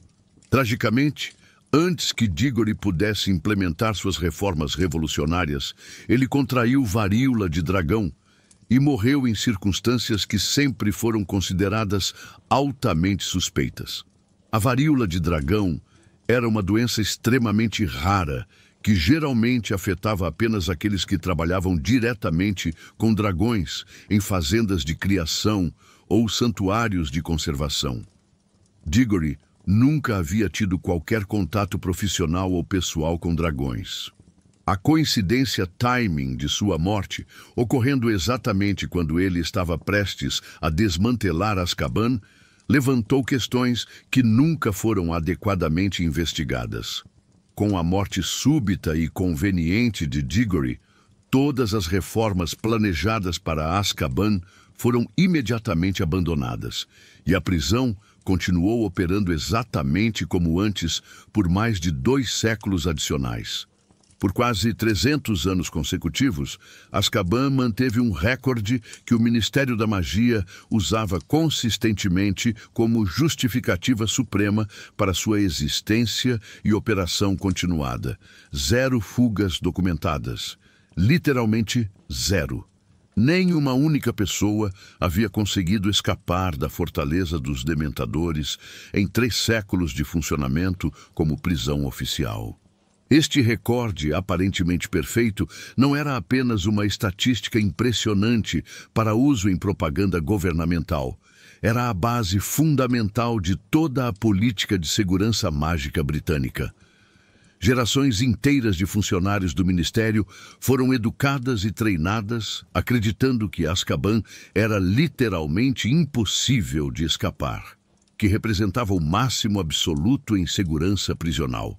Tragicamente, antes que Diggory pudesse implementar suas reformas revolucionárias, ele contraiu varíola de dragão e morreu em circunstâncias que sempre foram consideradas altamente suspeitas. A varíola de dragão era uma doença extremamente rara que geralmente afetava apenas aqueles que trabalhavam diretamente com dragões em fazendas de criação ou santuários de conservação. Diggory nunca havia tido qualquer contato profissional ou pessoal com dragões. A coincidência timing de sua morte, ocorrendo exatamente quando ele estava prestes a desmantelar Azkaban, levantou questões que nunca foram adequadamente investigadas. Com a morte súbita e conveniente de Diggory, todas as reformas planejadas para Azkaban foram imediatamente abandonadas, e a prisão continuou operando exatamente como antes por mais de 2 séculos adicionais. Por quase 300 anos consecutivos, Azkaban manteve um recorde que o Ministério da Magia usava consistentemente como justificativa suprema para sua existência e operação continuada. 0 fugas documentadas. Literalmente 0. Nem uma única pessoa havia conseguido escapar da fortaleza dos Dementadores em 3 séculos de funcionamento como prisão oficial. Este recorde aparentemente perfeito não era apenas uma estatística impressionante para uso em propaganda governamental. Era a base fundamental de toda a política de segurança mágica britânica. Gerações inteiras de funcionários do Ministério foram educadas e treinadas, acreditando que Azkaban era literalmente impossível de escapar, que representava o máximo absoluto em segurança prisional.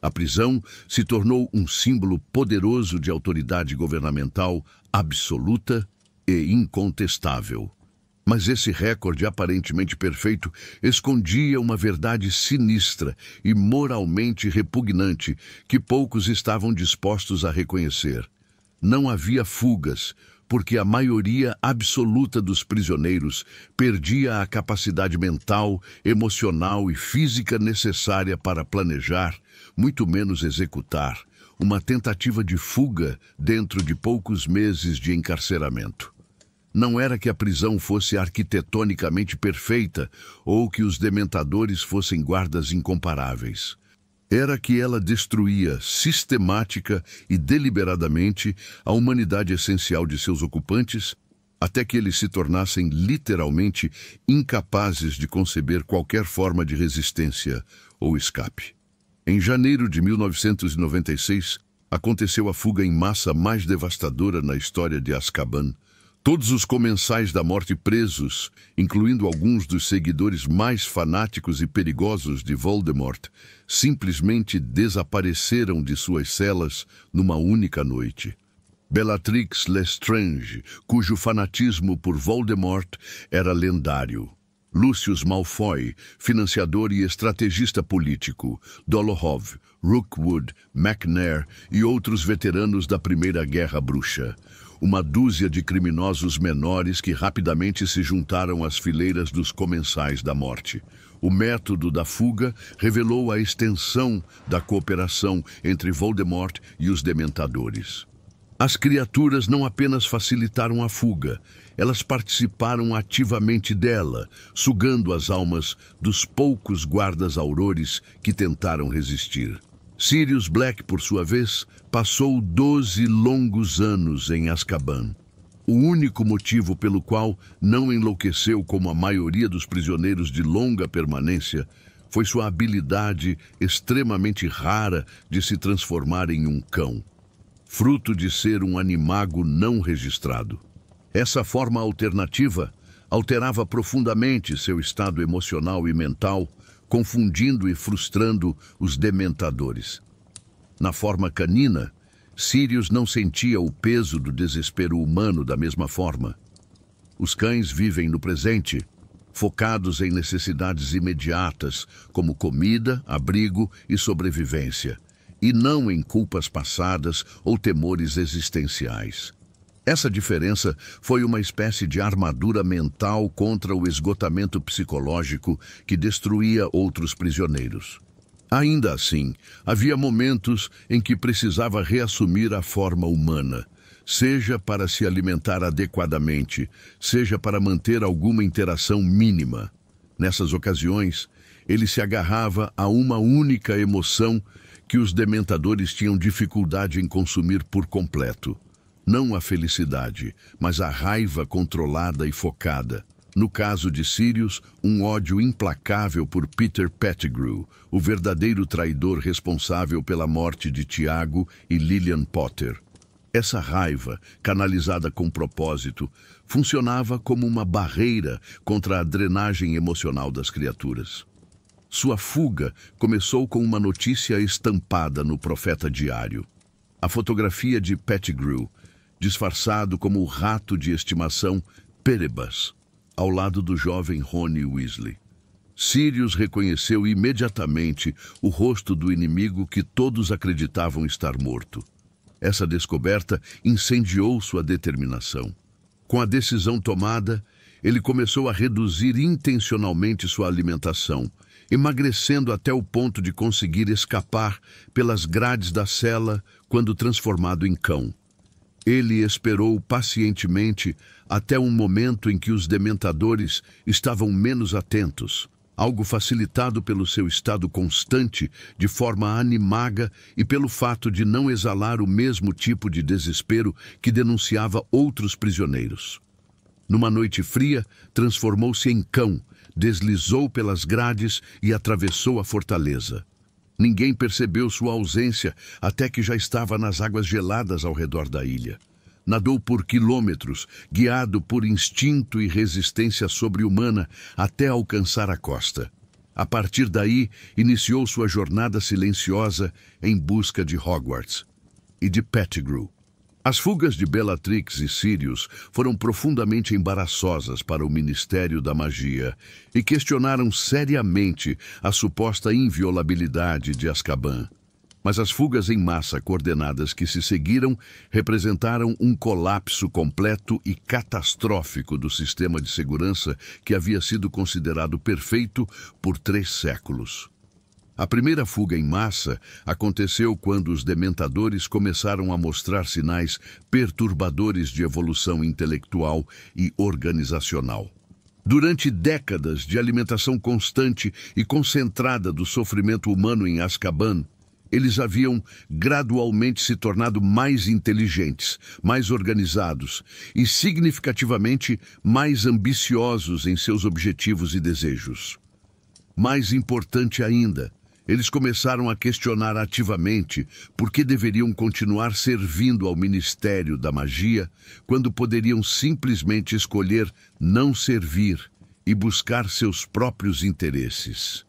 A prisão se tornou um símbolo poderoso de autoridade governamental absoluta e incontestável. Mas esse recorde aparentemente perfeito escondia uma verdade sinistra e moralmente repugnante que poucos estavam dispostos a reconhecer. Não havia fugas, porque a maioria absoluta dos prisioneiros perdia a capacidade mental, emocional e física necessária para planejar, muito menos executar, uma tentativa de fuga dentro de poucos meses de encarceramento. Não era que a prisão fosse arquitetonicamente perfeita ou que os dementadores fossem guardas incomparáveis. Era que ela destruía sistemática e deliberadamente a humanidade essencial de seus ocupantes, até que eles se tornassem literalmente incapazes de conceber qualquer forma de resistência ou escape. Em janeiro de 1996, aconteceu a fuga em massa mais devastadora na história de Azkaban. Todos os comensais da morte presos, incluindo alguns dos seguidores mais fanáticos e perigosos de Voldemort, simplesmente desapareceram de suas celas numa única noite. Bellatrix Lestrange, cujo fanatismo por Voldemort era lendário. Lucius Malfoy, financiador e estrategista político, Dolohov, Rookwood, McNair e outros veteranos da Primeira Guerra Bruxa. Uma dúzia de criminosos menores que rapidamente se juntaram às fileiras dos comensais da morte. O método da fuga revelou a extensão da cooperação entre Voldemort e os Dementadores. As criaturas não apenas facilitaram a fuga, elas participaram ativamente dela, sugando as almas dos poucos guardas aurores que tentaram resistir. Sirius Black, por sua vez, passou 12 longos anos em Azkaban. O único motivo pelo qual não enlouqueceu como a maioria dos prisioneiros de longa permanência foi sua habilidade extremamente rara de se transformar em um cão, fruto de ser um animago não registrado. Essa forma alternativa alterava profundamente seu estado emocional e mental, confundindo e frustrando os Dementadores. Na forma canina, Sirius não sentia o peso do desespero humano da mesma forma. Os cães vivem no presente, focados em necessidades imediatas, como comida, abrigo e sobrevivência, e não em culpas passadas ou temores existenciais. Essa diferença foi uma espécie de armadura mental contra o esgotamento psicológico que destruía outros prisioneiros. Ainda assim, havia momentos em que precisava reassumir a forma humana, seja para se alimentar adequadamente, seja para manter alguma interação mínima. Nessas ocasiões, ele se agarrava a uma única emoção que os dementadores tinham dificuldade em consumir por completo. Não a felicidade, mas a raiva controlada e focada. No caso de Sirius, um ódio implacável por Peter Pettigrew, o verdadeiro traidor responsável pela morte de Tiago e Lillian Potter. Essa raiva, canalizada com propósito, funcionava como uma barreira contra a drenagem emocional das criaturas. Sua fuga começou com uma notícia estampada no Profeta Diário. A fotografia de Pettigrew, disfarçado como o rato de estimação Perebas, ao lado do jovem Ronnie Weasley. Sirius reconheceu imediatamente o rosto do inimigo que todos acreditavam estar morto. Essa descoberta incendiou sua determinação. Com a decisão tomada, ele começou a reduzir intencionalmente sua alimentação, emagrecendo até o ponto de conseguir escapar pelas grades da cela quando transformado em cão. Ele esperou pacientemente até um momento em que os dementadores estavam menos atentos, algo facilitado pelo seu estado constante de forma animaga e pelo fato de não exalar o mesmo tipo de desespero que denunciava outros prisioneiros. Numa noite fria, transformou-se em cão, deslizou pelas grades e atravessou a fortaleza. Ninguém percebeu sua ausência até que já estava nas águas geladas ao redor da ilha. Nadou por quilômetros, guiado por instinto e resistência sobre-humana, até alcançar a costa. A partir daí, iniciou sua jornada silenciosa em busca de Hogwarts e de Pettigrew. As fugas de Bellatrix e Sirius foram profundamente embaraçosas para o Ministério da Magia e questionaram seriamente a suposta inviolabilidade de Azkaban. Mas as fugas em massa coordenadas que se seguiram representaram um colapso completo e catastrófico do sistema de segurança que havia sido considerado perfeito por 3 séculos. A primeira fuga em massa aconteceu quando os dementadores começaram a mostrar sinais perturbadores de evolução intelectual e organizacional. Durante décadas de alimentação constante e concentrada do sofrimento humano em Azkaban, eles haviam gradualmente se tornado mais inteligentes, mais organizados e significativamente mais ambiciosos em seus objetivos e desejos. Mais importante ainda, eles começaram a questionar ativamente por que deveriam continuar servindo ao Ministério da Magia quando poderiam simplesmente escolher não servir e buscar seus próprios interesses.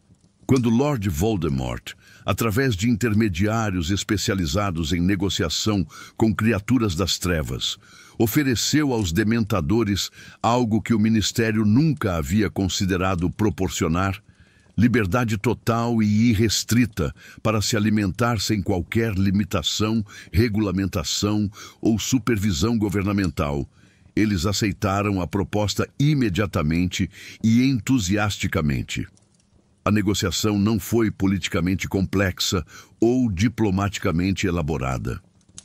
Quando Lord Voldemort, através de intermediários especializados em negociação com criaturas das trevas, ofereceu aos dementadores algo que o Ministério nunca havia considerado proporcionar, liberdade total e irrestrita para se alimentar sem qualquer limitação, regulamentação ou supervisão governamental. Eles aceitaram a proposta imediatamente e entusiasticamente. A negociação não foi politicamente complexa ou diplomaticamente elaborada.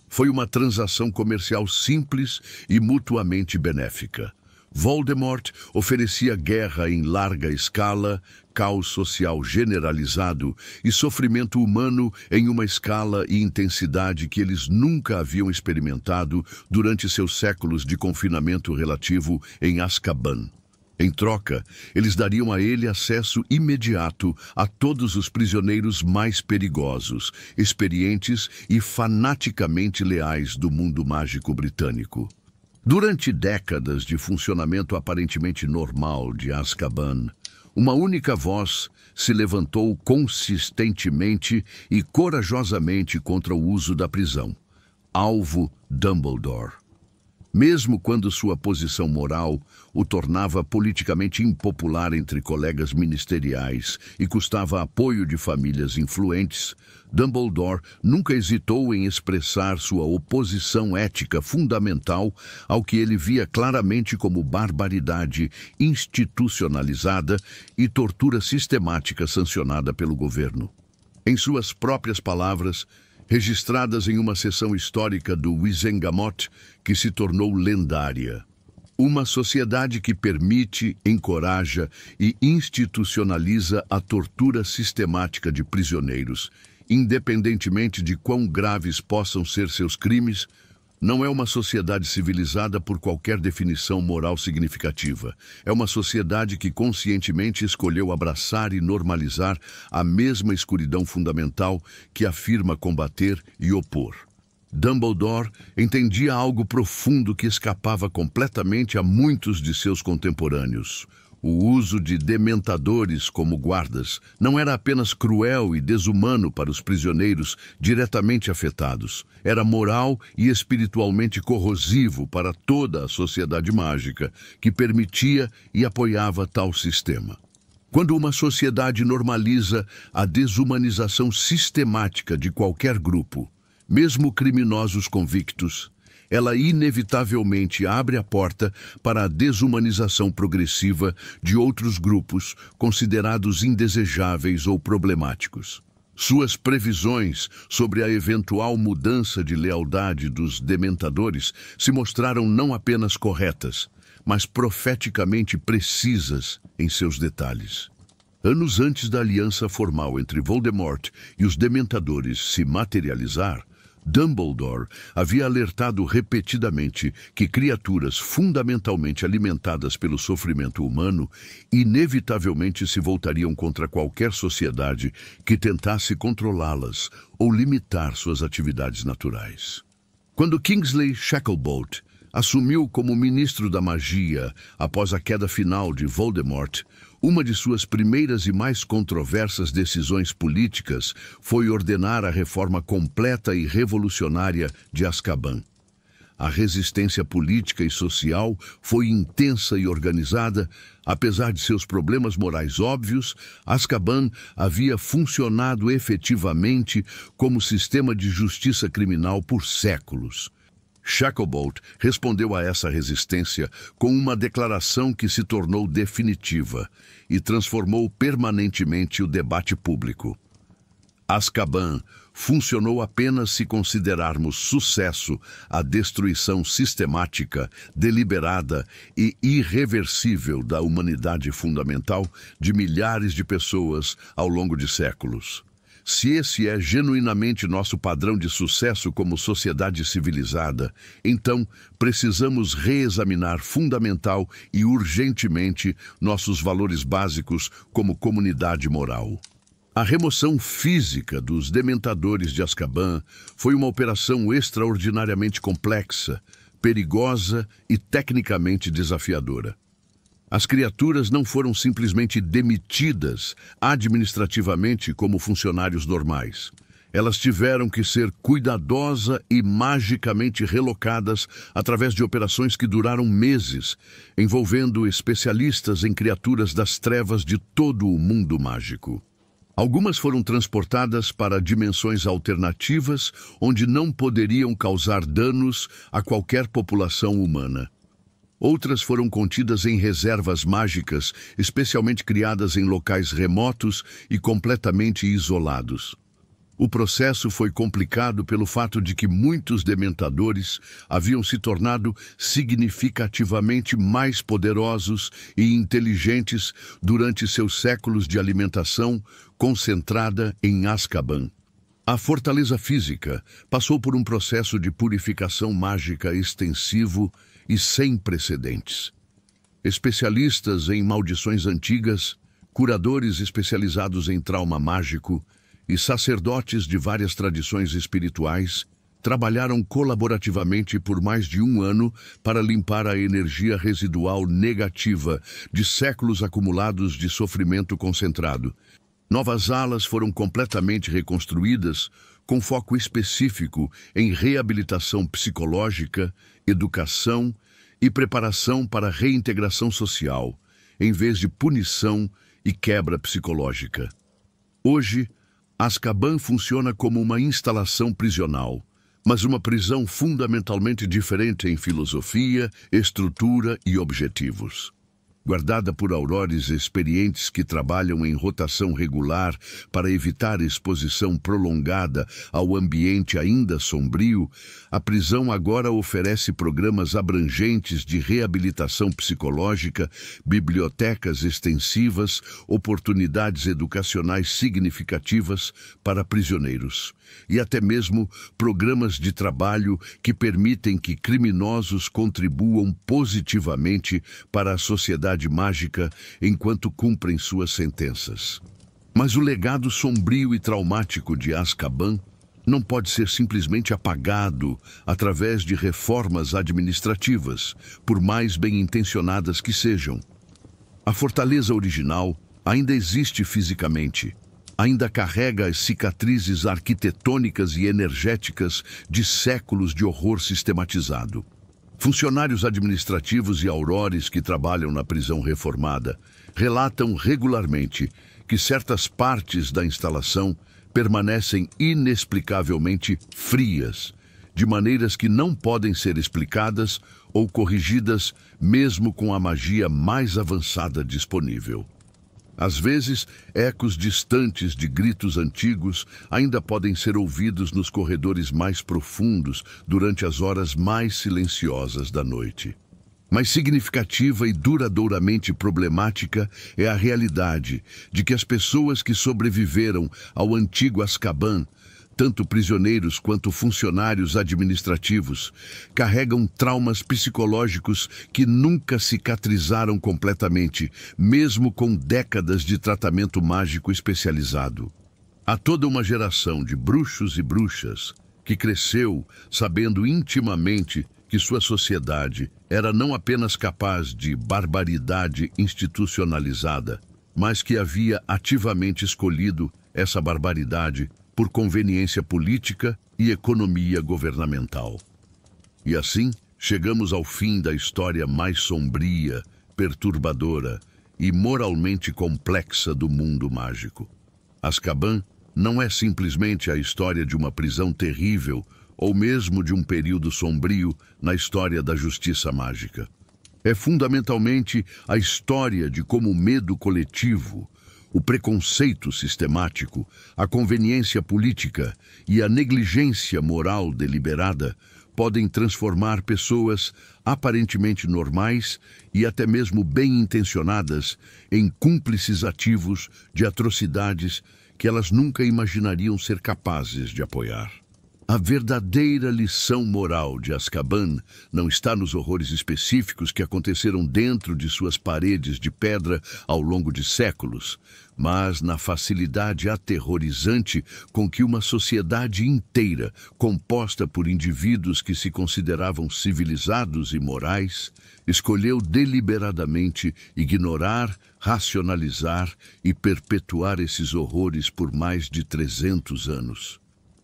Foi uma transação comercial simples e mutuamente benéfica. Voldemort oferecia guerra em larga escala, caos social generalizado e sofrimento humano em uma escala e intensidade que eles nunca haviam experimentado durante seus séculos de confinamento relativo em Azkaban. Em troca, eles dariam a ele acesso imediato a todos os prisioneiros mais perigosos, experientes e fanaticamente leais do mundo mágico britânico. Durante décadas de funcionamento aparentemente normal de Azkaban, uma única voz se levantou consistentemente e corajosamente contra o uso da prisão: alvo Dumbledore. Mesmo quando sua posição moral o tornava politicamente impopular entre colegas ministeriais e custava apoio de famílias influentes, Dumbledore nunca hesitou em expressar sua oposição ética fundamental ao que ele via claramente como barbaridade institucionalizada e tortura sistemática sancionada pelo governo. Em suas próprias palavras, registradas em uma sessão histórica do Wizengamot, que se tornou lendária: uma sociedade que permite, encoraja e institucionaliza a tortura sistemática de prisioneiros Independentemente de quão graves possam ser seus crimes, não é uma sociedade civilizada por qualquer definição moral significativa. É uma sociedade que conscientemente escolheu abraçar e normalizar a mesma escuridão fundamental que afirma combater e opor. Dumbledore entendia algo profundo que escapava completamente a muitos de seus contemporâneos. O uso de dementadores como guardas não era apenas cruel e desumano para os prisioneiros diretamente afetados. Era moral e espiritualmente corrosivo para toda a sociedade mágica que permitia e apoiava tal sistema. Quando uma sociedade normaliza a desumanização sistemática de qualquer grupo, mesmo criminosos convictos, ela inevitavelmente abre a porta para a desumanização progressiva de outros grupos considerados indesejáveis ou problemáticos. Suas previsões sobre a eventual mudança de lealdade dos dementadores se mostraram não apenas corretas, mas profeticamente precisas em seus detalhes. Anos antes da aliança formal entre Voldemort e os dementadores se materializar, Dumbledore havia alertado repetidamente que criaturas fundamentalmente alimentadas pelo sofrimento humano inevitavelmente se voltariam contra qualquer sociedade que tentasse controlá-las ou limitar suas atividades naturais. Quando Kingsley Shacklebolt assumiu como ministro da magia após a queda final de Voldemort, uma de suas primeiras e mais controversas decisões políticas foi ordenar a reforma completa e revolucionária de Azkaban. A resistência política e social foi intensa e organizada. Apesar de seus problemas morais óbvios, Azkaban havia funcionado efetivamente como sistema de justiça criminal por séculos. Shacklebolt respondeu a essa resistência com uma declaração que se tornou definitiva e transformou permanentemente o debate público. Azkaban funcionou apenas se considerarmos sucesso a destruição sistemática, deliberada e irreversível da humanidade fundamental de milhares de pessoas ao longo de séculos. Se esse é genuinamente nosso padrão de sucesso como sociedade civilizada, então precisamos reexaminar fundamental e urgentemente nossos valores básicos como comunidade moral. A remoção física dos dementadores de Azkaban foi uma operação extraordinariamente complexa, perigosa e tecnicamente desafiadora. As criaturas não foram simplesmente demitidas administrativamente como funcionários normais. Elas tiveram que ser cuidadosa e magicamente relocadas através de operações que duraram meses, envolvendo especialistas em criaturas das trevas de todo o mundo mágico. Algumas foram transportadas para dimensões alternativas, onde não poderiam causar danos a qualquer população humana. Outras foram contidas em reservas mágicas, especialmente criadas em locais remotos e completamente isolados. O processo foi complicado pelo fato de que muitos dementadores haviam se tornado significativamente mais poderosos e inteligentes durante seus séculos de alimentação concentrada em Azkaban. A fortaleza física passou por um processo de purificação mágica extensivo e sem precedentes. Especialistas em maldições antigas, curadores especializados em trauma mágico e sacerdotes de várias tradições espirituais trabalharam colaborativamente por mais de um ano para limpar a energia residual negativa de séculos acumulados de sofrimento concentrado. Novas alas foram completamente reconstruídas, com foco específico em reabilitação psicológica, educação e preparação para a reintegração social, em vez de punição e quebra psicológica. Hoje, Azkaban funciona como uma instalação prisional, mas uma prisão fundamentalmente diferente em filosofia, estrutura e objetivos. guardada por aurores experientes que trabalham em rotação regular para evitar exposição prolongada ao ambiente ainda sombrio, a prisão agora oferece programas abrangentes de reabilitação psicológica, bibliotecas extensivas, oportunidades educacionais significativas para prisioneiros e até mesmo programas de trabalho que permitem que criminosos contribuam positivamente para a sociedade mágica enquanto cumprem suas sentenças. Mas o legado sombrio e traumático de Azkaban não pode ser simplesmente apagado através de reformas administrativas, por mais bem-intencionadas que sejam. A fortaleza original ainda existe fisicamente, ainda carrega as cicatrizes arquitetônicas e energéticas de séculos de horror sistematizado. Funcionários administrativos e aurores que trabalham na prisão reformada relatam regularmente que certas partes da instalação permanecem inexplicavelmente frias, de maneiras que não podem ser explicadas ou corrigidas mesmo com a magia mais avançada disponível. Às vezes, ecos distantes de gritos antigos ainda podem ser ouvidos nos corredores mais profundos durante as horas mais silenciosas da noite. Mais significativa e duradouramente problemática é a realidade de que as pessoas que sobreviveram ao antigo Azkaban, tanto prisioneiros quanto funcionários administrativos, carregam traumas psicológicos que nunca cicatrizaram completamente, mesmo com décadas de tratamento mágico especializado. Há toda uma geração de bruxos e bruxas que cresceu sabendo intimamente que sua sociedade era não apenas capaz de barbaridade institucionalizada, mas que havia ativamente escolhido essa barbaridade por conveniência política e economia governamental. E assim, chegamos ao fim da história mais sombria, perturbadora e moralmente complexa do mundo mágico. Azkaban não é simplesmente a história de uma prisão terrível ou mesmo de um período sombrio na história da justiça mágica. É fundamentalmente a história de como o medo coletivo, o preconceito sistemático, a conveniência política e a negligência moral deliberada podem transformar pessoas aparentemente normais e até mesmo bem-intencionadas em cúmplices ativos de atrocidades que elas nunca imaginariam ser capazes de apoiar. A verdadeira lição moral de Azkaban não está nos horrores específicos que aconteceram dentro de suas paredes de pedra ao longo de séculos, mas na facilidade aterrorizante com que uma sociedade inteira, composta por indivíduos que se consideravam civilizados e morais, escolheu deliberadamente ignorar, racionalizar e perpetuar esses horrores por mais de 300 anos.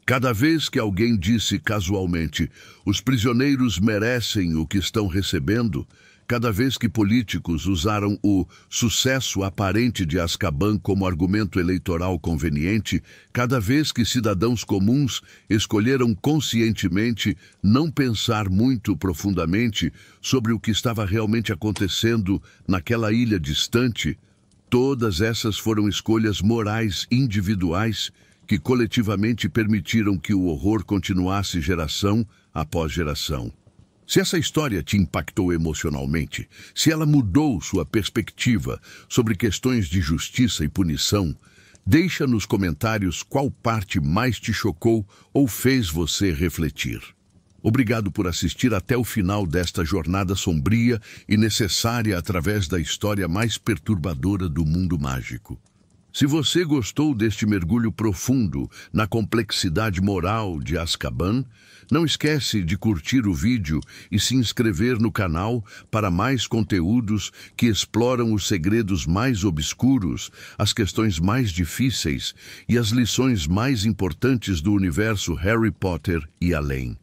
Cada vez que alguém disse casualmente, os prisioneiros merecem o que estão recebendo, cada vez que políticos usaram o sucesso aparente de Azkaban como argumento eleitoral conveniente, cada vez que cidadãos comuns escolheram conscientemente não pensar muito profundamente sobre o que estava realmente acontecendo naquela ilha distante, todas essas foram escolhas morais individuais que coletivamente permitiram que o horror continuasse geração após geração. Se essa história te impactou emocionalmente, se ela mudou sua perspectiva sobre questões de justiça e punição, deixa nos comentários qual parte mais te chocou ou fez você refletir. Obrigado por assistir até o final desta jornada sombria e necessária através da história mais perturbadora do mundo mágico. Se você gostou deste mergulho profundo na complexidade moral de Azkaban, não esquece de curtir o vídeo e se inscrever no canal para mais conteúdos que exploram os segredos mais obscuros, as questões mais difíceis e as lições mais importantes do universo Harry Potter e além.